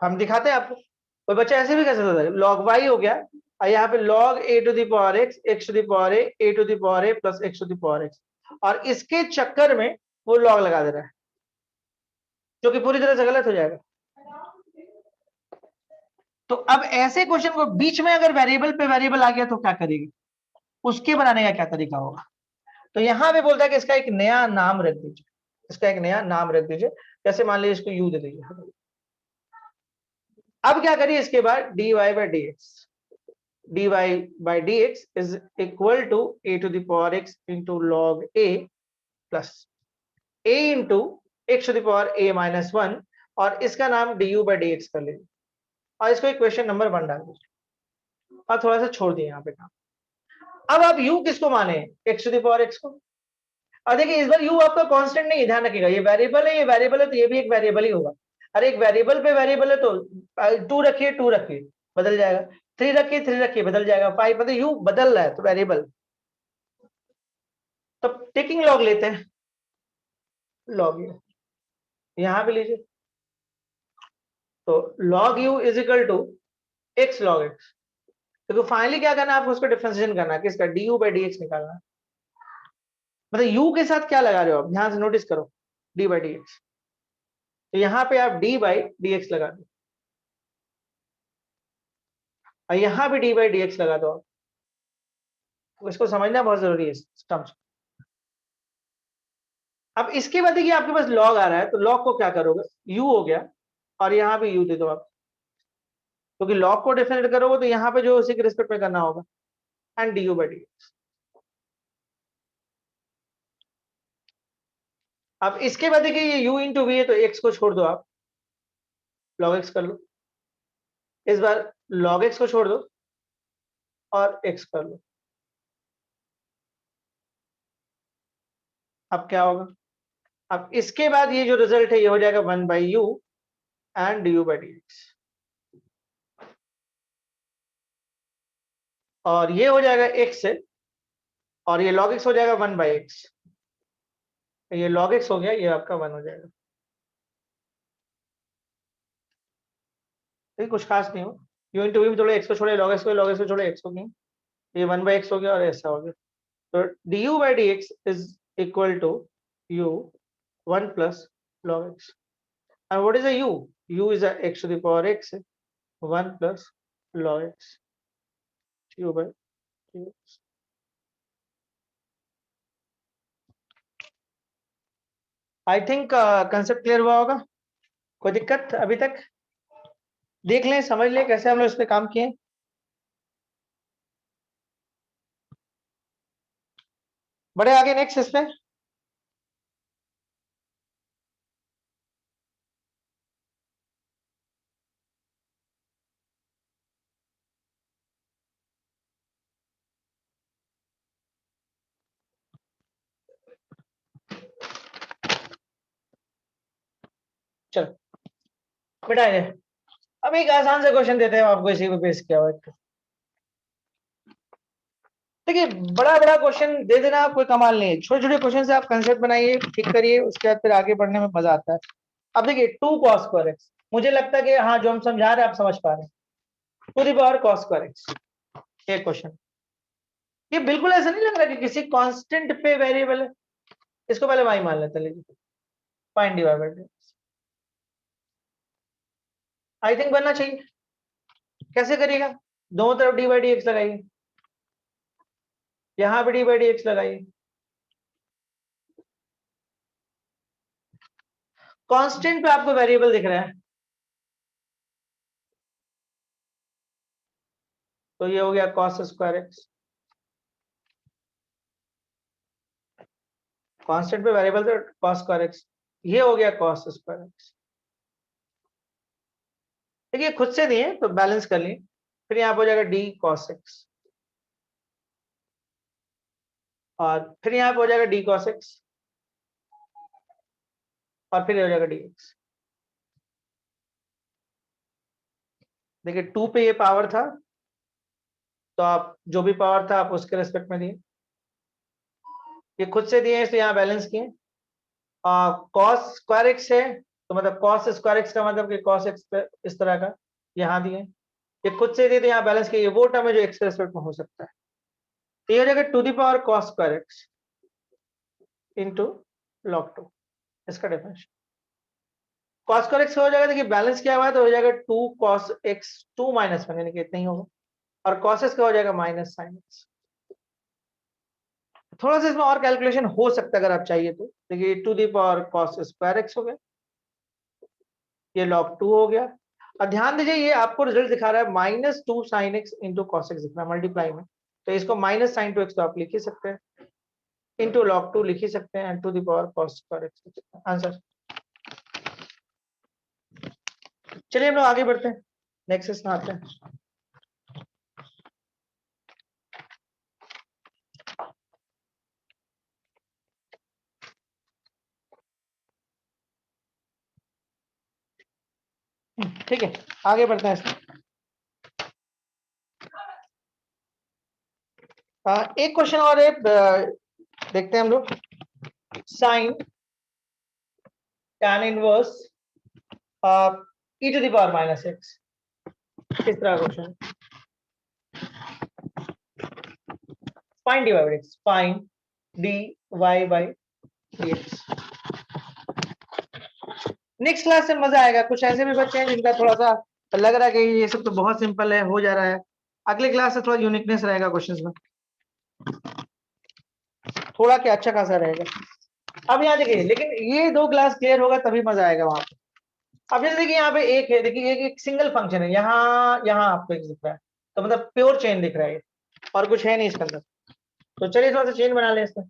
हम दिखाते हैं आपको, कोई बच्चा ऐसे भी कर सकता है, लॉग वाई हो गया, और यहाँ पे log a to the power x, x to the power a to the power a plus x to the power x, और इसके चक्कर में वो लॉग लगा दे रहा है, जो कि पूरी तरह से गलत हो जाएगा। तो अब ऐसे क्वेश्चन को बीच में अगर वेरिएबल पे वेरिएबल आ गया तो क्या करेगी, उसके बनाने का क्या तरीका होगा? तो यहां पे बोलता है कि इसका एक नया नाम रख दीजिए, इसका एक नया नाम रख दीजिए, जैसे मान लीजिए इसको यू दे दीजिए। अब क्या करिए, इसके बाद dy by d x, dy by d x is equal to a to the power x into log a plus a into x to the power a minus 1, और इसका नाम du बाई डी एक्स कर लीजिए, और इसको equation number 1 डाल दीजिए, और थोड़ा सा छोड़ दिए यहाँ पे काम। अब आप u किसको माने, x to the power x को। और देखिए इस बार u आपका कांस्टेंट नहीं है, ध्यान रखिएगा, ये वेरिएबल है, ये वेरिएबल है, तो ये भी एक वेरिएबल ही होगा। अरे एक वेरिएबल पे वेरिएबल है तो 2 रखिए, 2 रखिए, बदल जाएगा, 3 रखिए, 3 रखिए, बदल जाएगा, 5, मतलब u बदल रहा है तो वेरिएबल। तो टेकिंग लॉग लेते हैं, लॉग यू यहां पे लीजिए, तो log u is equal to x log x। तो फाइनली क्या करना है आपको, उसको डिफरेंशिएशन करना है, किसका, du बाई डी एक्स निकालना है। मतलब u के साथ क्या लगा रहे हो आप, ध्यान से नोटिस करो, d बाई डी एक्स, तो यहाँ पे आप d बाई डी एक्स लगा दो, और यहाँ भी d बाई डी एक्स लगा दो आप। तो इसको समझना बहुत जरूरी है टर्म्स। अब इसके बाद देखिए आपके पास log आ रहा है, तो log को क्या करोगे, u हो गया, और यहाँ भी u दे दो आप, क्योंकि log को डिफरेंशिएट करोगे तो यहाँ पे जो उसी के रिस्पेक्ट में करना होगा, and du by d x. अब इसके बाद देखिए ये u इंटू वी है, तो x को छोड़ दो आप, log x कर लो, इस बार log x को छोड़ दो और x कर लो। अब क्या होगा, अब इसके बाद ये जो रिजल्ट है ये हो जाएगा 1 by you and du by d x, और ये हो जाएगा x से, और ये log x हो जाएगा 1 बाई एक्स, ये log x हो गया, ये आपका 1 हो जाएगा। तो कुछ खास नहीं हो, u इंटू वी में थोड़े x को छोड़े log x को, log x को छोड़े x को नहीं, ये 1 बाई एक्स हो गया और ऐसा हो गया। तो du by d x is equal to u 1 plus log x, and what is a u? u is a x to the power x, 1 plus log x u by dx। I think concept clear हुआ होगा, कोई दिक्कत अभी तक? देख लें, समझ लें कैसे हम लोग इस पे काम किए। बढ़े आगे नेक्स्ट इस पे। चलो बेटा ये अब एक आसान से क्वेश्चन देते हैं आपको, इसी पे बेस किया हुआ है। देखिए बड़ा बड़ा क्वेश्चन दे देना कोई कमाल नहीं है, छोटे छोटे क्वेश्चन से आप कंसेप्ट बनाइए, ठीक करिए, उसके बाद फिर आगे बढ़ने में मजा आता है। अब देखिए 2 cos²x, मुझे लगता है कि हाँ जो हम समझा रहे हैं आप समझ पा रहे हैं। टू द पावर cos²x, एक क्वेश्चन। ये बिल्कुल ऐसा नहीं लग रहा कि किसी कांस्टेंट पे वेरिएबल है। इसको पहले y मान लेते हैं, लीजिए find dy by dx। I think बनना चाहिए। कैसे करिएगा? दोनों तरफ dy बाय dx लगाइए, यहां पे dy बाय dx लगाइए। कांस्टेंट पे आपको वेरिएबल दिख रहा है, तो ये हो गया cos²x। कांस्टेंट पे वेरिएबल तो cos²x, ये हो गया cos²x। देखिए खुद से नहीं है तो बैलेंस कर लिए, फिर यहाँ पे हो जाएगा d cos x, और फिर यहाँ पे हो जाएगा d cos x, और फिर हो जाएगा dx। देखिए 2 पे ये पावर था, तो आप जो भी पावर था आप उसके रेस्पेक्ट में दिए, ये खुद से दिए तो यहाँ बैलेंस किए। cos²x है तो मतलब cos²x का मतलब कि cos x पे इस तरह का यहाँ दिए, ये खुद से दिए तो यहाँ बैलेंस किए। ये वो टर्म है जो x के रेस्पेक्ट में हो सकता है, तो ये हो जाएगा to the power cos²x into log2, इसका डिफरेंशियल। cos²x हो जाएगा, देखिए बैलेंस किया हुआ है तो हो जाएगा 2 cos x 2 -1, यानी कि इतना ही होगा, और cos x का हो जाएगा माइनस sin x। थोड़ा सा इसमें और कैलकुलेशन हो सकता है अगर आप चाहिए तो। देखिए टू दी पावर cos²x हो गया, ये log2 हो गया, और ध्यान दीजिए ये आपको रिजल्ट दिखा रहा है -2 sin x into cos x दिख रहा है मल्टीप्लाई में, तो इसको -sin2x तो आप लिख ही सकते हैं, इंटू log2 लिख ही सकते हैं, to the power cos²x answer. चलिए हम लोग आगे बढ़ते हैं, नेक्स्ट क्वेश्चन आते हैं। ठीक है आगे बढ़ते हैं इसमें। एक क्वेश्चन और है, देखते हैं हम लोग। Sine tan inverse e to the power -x, किस तरह का question? Find dy by dx, find dy by dx। Next class से मजा आएगा, कुछ ऐसे भी बच्चे हैं जिनका थोड़ा सा लग रहा है कि ये सब तो बहुत सिंपल है, हो जा रहा है। अगले क्लास से थोड़ा यूनिकनेस रहेगा क्वेश्चंस में, थोड़ा क्या अच्छा खासा रहेगा। अब यहाँ देखिए, लेकिन ये 2 क्लास क्लियर होगा तभी मजा आएगा वहां पे। अब जैसे देखिए यहाँ पे एक है, देखिए एक सिंगल फंक्शन है, यहाँ यहाँ आपको एक दिख रहा है, तो मतलब प्योर चेन दिख रहा है, और कुछ है नहीं इसके अंदर। तो चलिए थोड़ा सा चेन बना लें इसमें।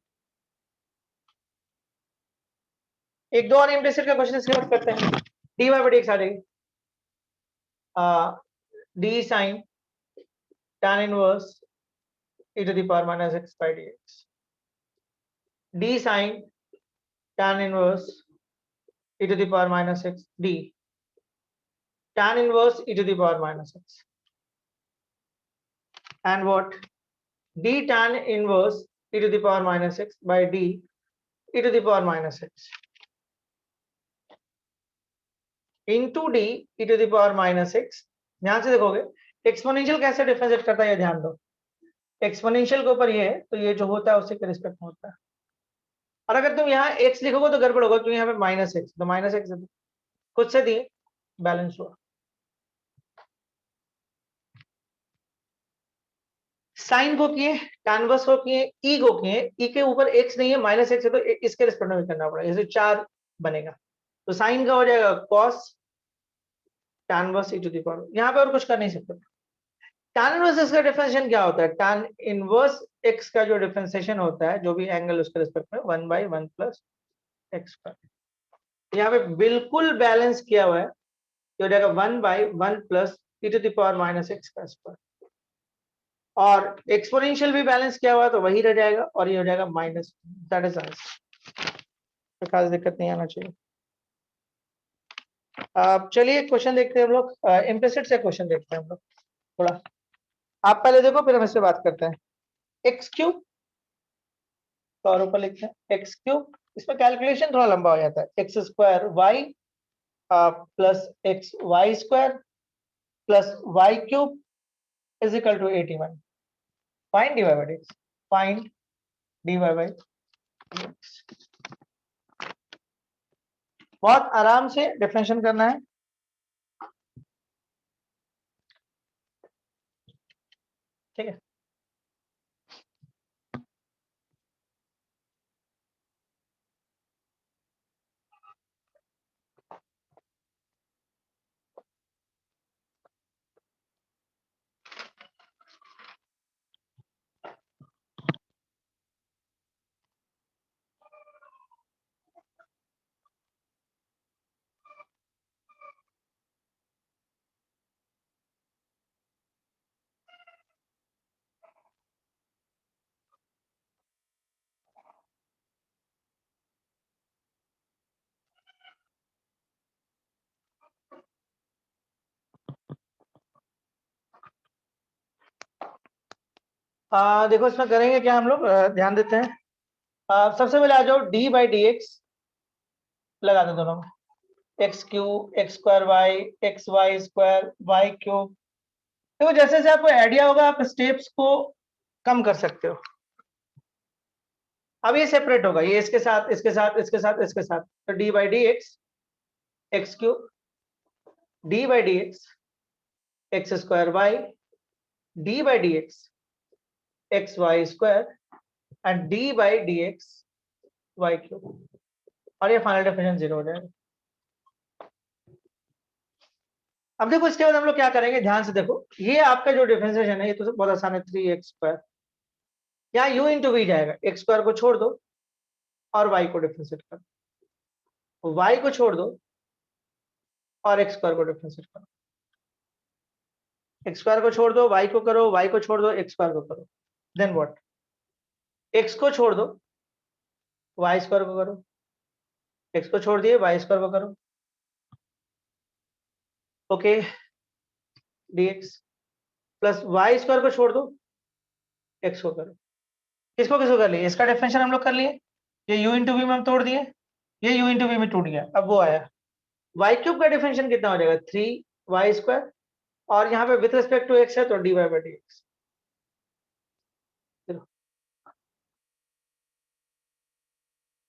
एक दो और इम्प्लिसिट का क्वेश्चन इसके बाद करते हैं। dy बाई dx आ जाएगी, d sin tan inverse e to the power -x by dx, d sin tan inverse e to the power -x, d tan inverse e to the power -x, and what? D tan inverse e to the power -x by d e to the power -x into d e to the power -x। ध्यान से देखोगे exponential कैसे differentiate करता है, ये ध्यान दो। Exponential के ऊपर ये है तो ये जो होता है उसी के रिस्पेक्ट में होता है, और अगर तुम यहाँ x लिखोगे तो गड़बड़ होगा, क्योंकि यहाँ पे -x, तो -x खुद से दिए, बैलेंस हुआ। साइन को किए, कैनवस को किए, ई को किए, ई के ऊपर एक्स नहीं है -x है, तो इसके रिस्पेक्ट में करना पड़ेगा, जैसे 4 बनेगा, तो साइन का हो जाएगा cos tan inverse e to the power, यहाँ पे और कुछ कर नहीं सकते। tan इनवर्स इसका डिफरेंशिएशन क्या होता है? tan इनवर्स x का जो डिफरेंशिएशन होता है, जो भी एंगल उसके रिस्पेक्ट में 1/1 प्लस x स्क्वायर, यहाँ पे बिल्कुल बैलेंस किया हुआ है, ये हो जाएगा 1/1 plus e to the power minus x का स्क्वायर, और एक्सपोनेंशियल भी बैलेंस किया हुआ है तो वही रह जाएगा, और ये हो जाएगा माइनस, दैट इज आंसर। तो खास दिक्कत नहीं आना चाहिए। चलिए क्वेश्चन देखते हैं हम लोग, इम्प्लिसिट से क्वेश्चन देखते हैं हम लोग थोड़ा। आप पहले देखो फिर हम इससे बात करते हैं। एक्स क्यूब और ऊपर लिखते हैं एक्स क्यूब, इसमें कैलकुलेशन थोड़ा लंबा हो जाता है। X square y plus x y square plus y cube is equal to 81। Find dy by dx, find dy by dx। बहुत आराम से डिफरेंशिएशन करना है। ठीक है, देखो इसमें करेंगे क्या हम लोग, ध्यान देते हैं। सबसे पहले आ जाओ, डी बाई डी एक्स लगा दो दोनों में, x cube x square y x y square y cube. देखो जैसे जैसे आपको आइडिया होगा आप स्टेप्स को कम कर सकते हो। अब ये सेपरेट होगा, ये इसके साथ इसके साथ इसके साथ इसके साथ, तो d by d x x cube, d by d x x square y, d by d x x y square and d by d x y cube, और ये फाइनल डेफिनेशन 0 हो जाएगा। अब देखो इसके बाद हम लोग क्या करेंगे, ध्यान से देखो, ये आपका जो डिफरेंशिएशन है ये तो बहुत आसान है, 3x स्क्वायर, यहाँ u इंटू वी जाएगा, एक्स स्क्वायर को छोड़ दो और y को डिफरेंशिएट करो, y को छोड़ दो और एक्स स्क्वायर को डिफरेंशिएट करो, एक्स स्क्वायर को छोड़ दो y को करो, y को छोड़ दो एक्स स्क्वायर को करो, देन व्हाट, x को छोड़ दो y स्क्वायर को करो, x को छोड़ दिए y स्क्वायर को करो, okay, dx plus y square को छोड़ दो x को करो, किसको किसको कर लिए, इसका डिफरेंशियल हम लोग कर लिए, ये u इंटू वी में हम तोड़ दिए, ये u इंटू वी में टूट गया, अब वो आया y क्यूब का डिफरेंशियल कितना हो जाएगा, 3y स्क्वायर, और यहाँ पे विथ रिस्पेक्ट टू x है तो dy बाई डी एक्स।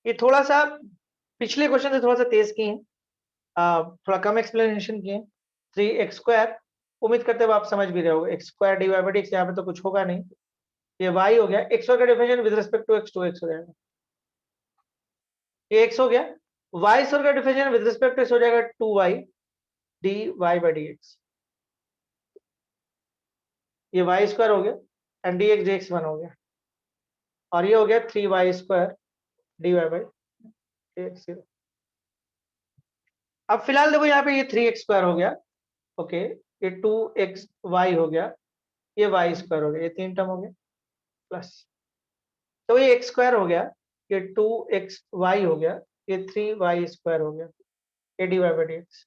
ये थोड़ा सा पिछले क्वेश्चन से थोड़ा सा तेज किए हैं, थोड़ा कम एक्सप्लेनेशन किए, 3x स्क्वायर, उम्मीद करते हुए आप समझ भी रहे होगे, x square D by d x, यहाँ पे तो कुछ होगा नहीं, ये y हो गया, एक्स का differential with respect to x 2x हो जाएगा, ये x हो गया, y स्क्वायर का differential with respect to x हो जाएगा 2y dy by d x, ये y स्क्वायर हो गया एंड dx dx 1 हो गया, और ये हो गया 3y square dy by dx 0। अब फिलहाल देखो यहाँ पे ये 3x स्क्वायर हो गया, ओके, ये 2xy हो गया, ये y स्क्वायर हो गया, ये तीन टर्म हो गया प्लस, तो ये x स्क्वायर हो गया, ये 2xy हो गया, ये 3y स्क्वायर हो गया, ये dy बाई dx।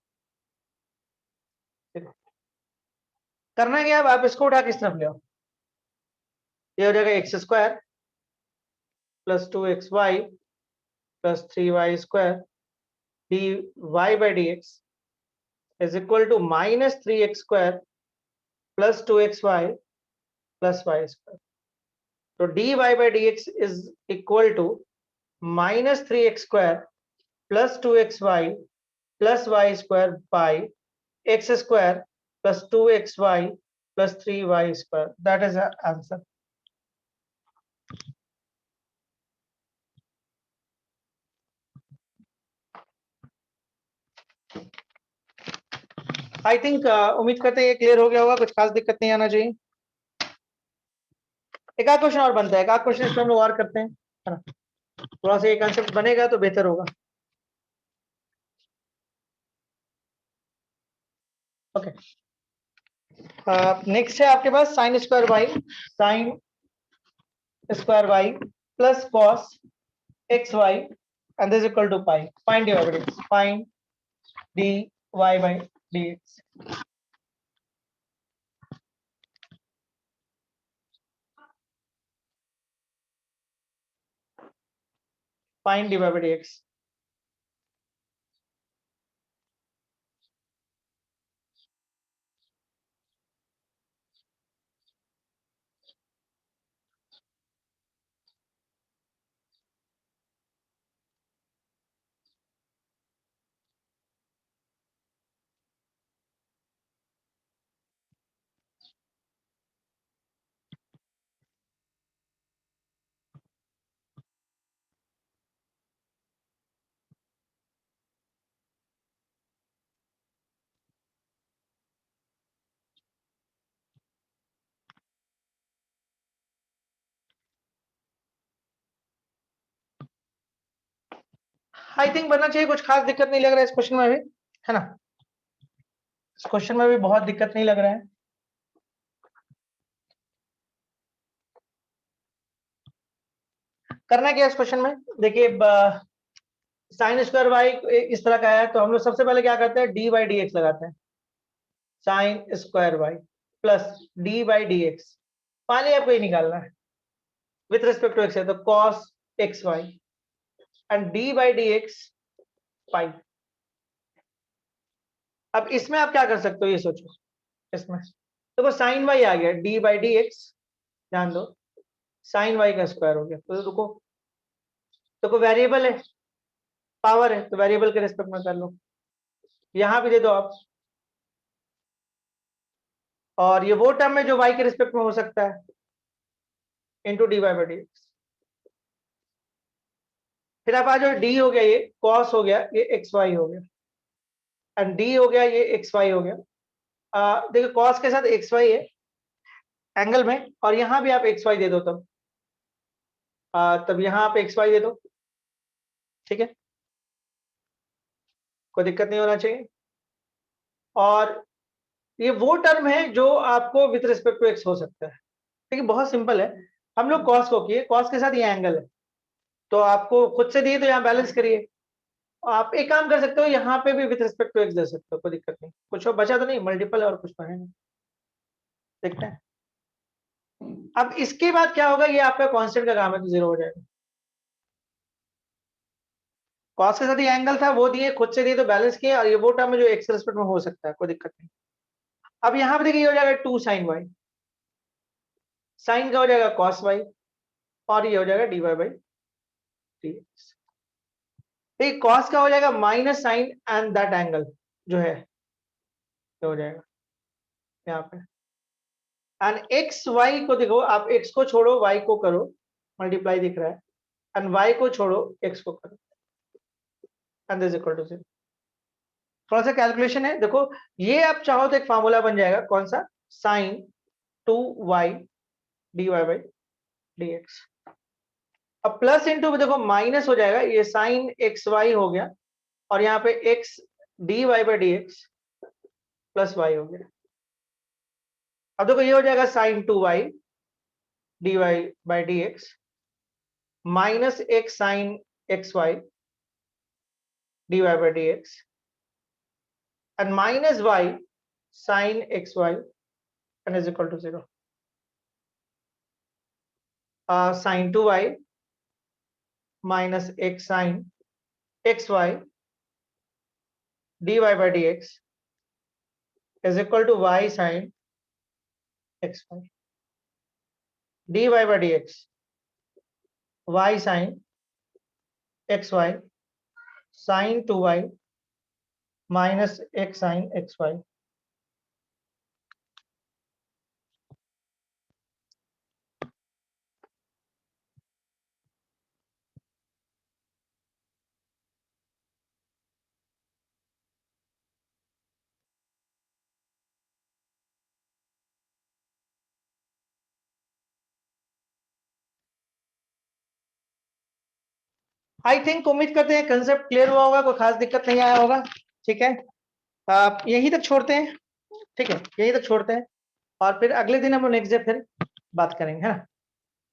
करना क्या, अब आप इसको उठा किस तरफ ले आओ, ये हो जाएगा x square plus 2xy plus 3y square dy by dx is equal to minus 3x square plus 2xy plus y square. So dy by dx is equal to minus 3x square plus 2xy plus y square by x square plus 2xy plus 3y square. That is the answer. I think उम्मीद करते हैं ये clear हो गया होगा, कुछ खास दिक्कत नहीं आना चाहिए। एक आध क्वेश्चन और बनता है, एक आध क्वेश्चन इस पर हम लोग और करते हैं, है ना, थोड़ा सा ये कंसेप्ट बनेगा तो बेहतर होगा। ओके, नेक्स्ट है आपके पास sine square y, sine square y plus cos x y and this equal to pi, find d by d, find d y by d x. Find d by d x. I think बनना चाहिए, कुछ खास दिक्कत नहीं लग रहा है इस क्वेश्चन में भी, है ना, इस क्वेश्चन में भी बहुत दिक्कत नहीं लग रहा है। करना क्या है इस क्वेश्चन में, देखिए साइन स्क्वायर वाई इस तरह का है, तो हम लोग सबसे पहले क्या करते हैं, डी बाई डी एक्स लगाते हैं, sine square y plus d by d x, finally आपको ये निकालना है विथ रिस्पेक्ट टू एक्स है, तो cos x y and d by d x pi. अब इसमें आप क्या कर सकते हो ये सोचो, इसमें देखो साइन वाई आ गया, डी बाई डी एक्स, ध्यान दो साइन वाई का स्क्वायर हो गया, तो रुको, देखो वेरिएबल है, पावर है, तो वेरिएबल के रिस्पेक्ट में कर लो, यहां भी दे दो आप, और ये वो टर्म है जो वाई के रिस्पेक्ट में हो सकता है, into d y by d x. फिर आप आ जाओ, डी हो गया, ये कॉस हो गया, ये एक्स वाई हो गया, एंड डी हो गया, ये एक्स वाई हो गया। देखो कॉस के साथ एक्स वाई है एंगल में, और यहां भी आप एक्स वाई दे दो, तब यहां आप एक्स वाई दे दो, ठीक है, कोई दिक्कत नहीं होना चाहिए। और ये वो टर्म है जो आपको विथ रिस्पेक्ट टू एक्स हो सकता है, ठीक है, बहुत सिंपल है। हम लोग कॉस को किए, कॉस के साथ ये एंगल है, तो आपको खुद से दिए तो यहाँ बैलेंस करिए। आप एक काम कर सकते हो, यहाँ पे भी विथ रिस्पेक्ट टू एक्स दे सकते हो, कोई दिक्कत नहीं, कुछ और बचा तो नहीं, मल्टीपल है और कुछ तो है नहीं, देखते हैं। अब इसके बाद क्या होगा, ये आपका कांस्टेंट का काम है, तो जीरो हो जाएगा। कॉस के साथ ये एंगल था, वो दिए, खुद से दिए तो बैलेंस किए, और ये वो टर्म है जो एक्स रिस्पेक्ट में हो सकता है, कोई दिक्कत नहीं। अब यहाँ पे देखिए ये हो जाएगा टू साइन वाई, साइन का हो जाएगा कॉस वाई, और ये हो जाएगा d y by d x. ठीक, कॉस का हो जाएगा minus sine and that angle जो है, ये हो जाएगा यहाँ पे, एंड एक्स वाई को देखो, आप एक्स को छोड़ो वाई को करो, मल्टीप्लाई दिख रहा है, एंड वाई को छोड़ो एक्स को करो, and this equal to zero. थोड़ा सा कैलकुलेशन है, देखो ये आप चाहो तो एक फार्मूला बन जाएगा, कौन सा, sine two y d y by d x. अब प्लस इंटू देखो माइनस हो जाएगा, ये साइन एक्स वाई हो गया, और यहाँ पे x d y by d x plus y हो गया। अब देखो ये हो जाएगा sine two y d y by d x minus x sine x y d y by d x and minus y sine x y and is equal to zero. Sine two y minus x sine x y d y by d x is equal to y sine x y d y by d x y sine x y sine two y minus x sine x y. I think उम्मीद करते हैं concept clear हुआ होगा, कोई खास दिक्कत नहीं आया होगा। ठीक है, आप यहीं तक छोड़ते हैं। ठीक है, यहीं तक छोड़ते हैं और फिर अगले दिन हम लोग नेक्स्ट डे फिर बात करेंगे, है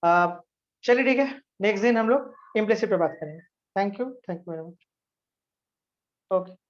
ना। चलिए ठीक है, नेक्स्ट दिन हम लोग इम्प्लिसिट पे बात करेंगे। Thank you very much. Okay.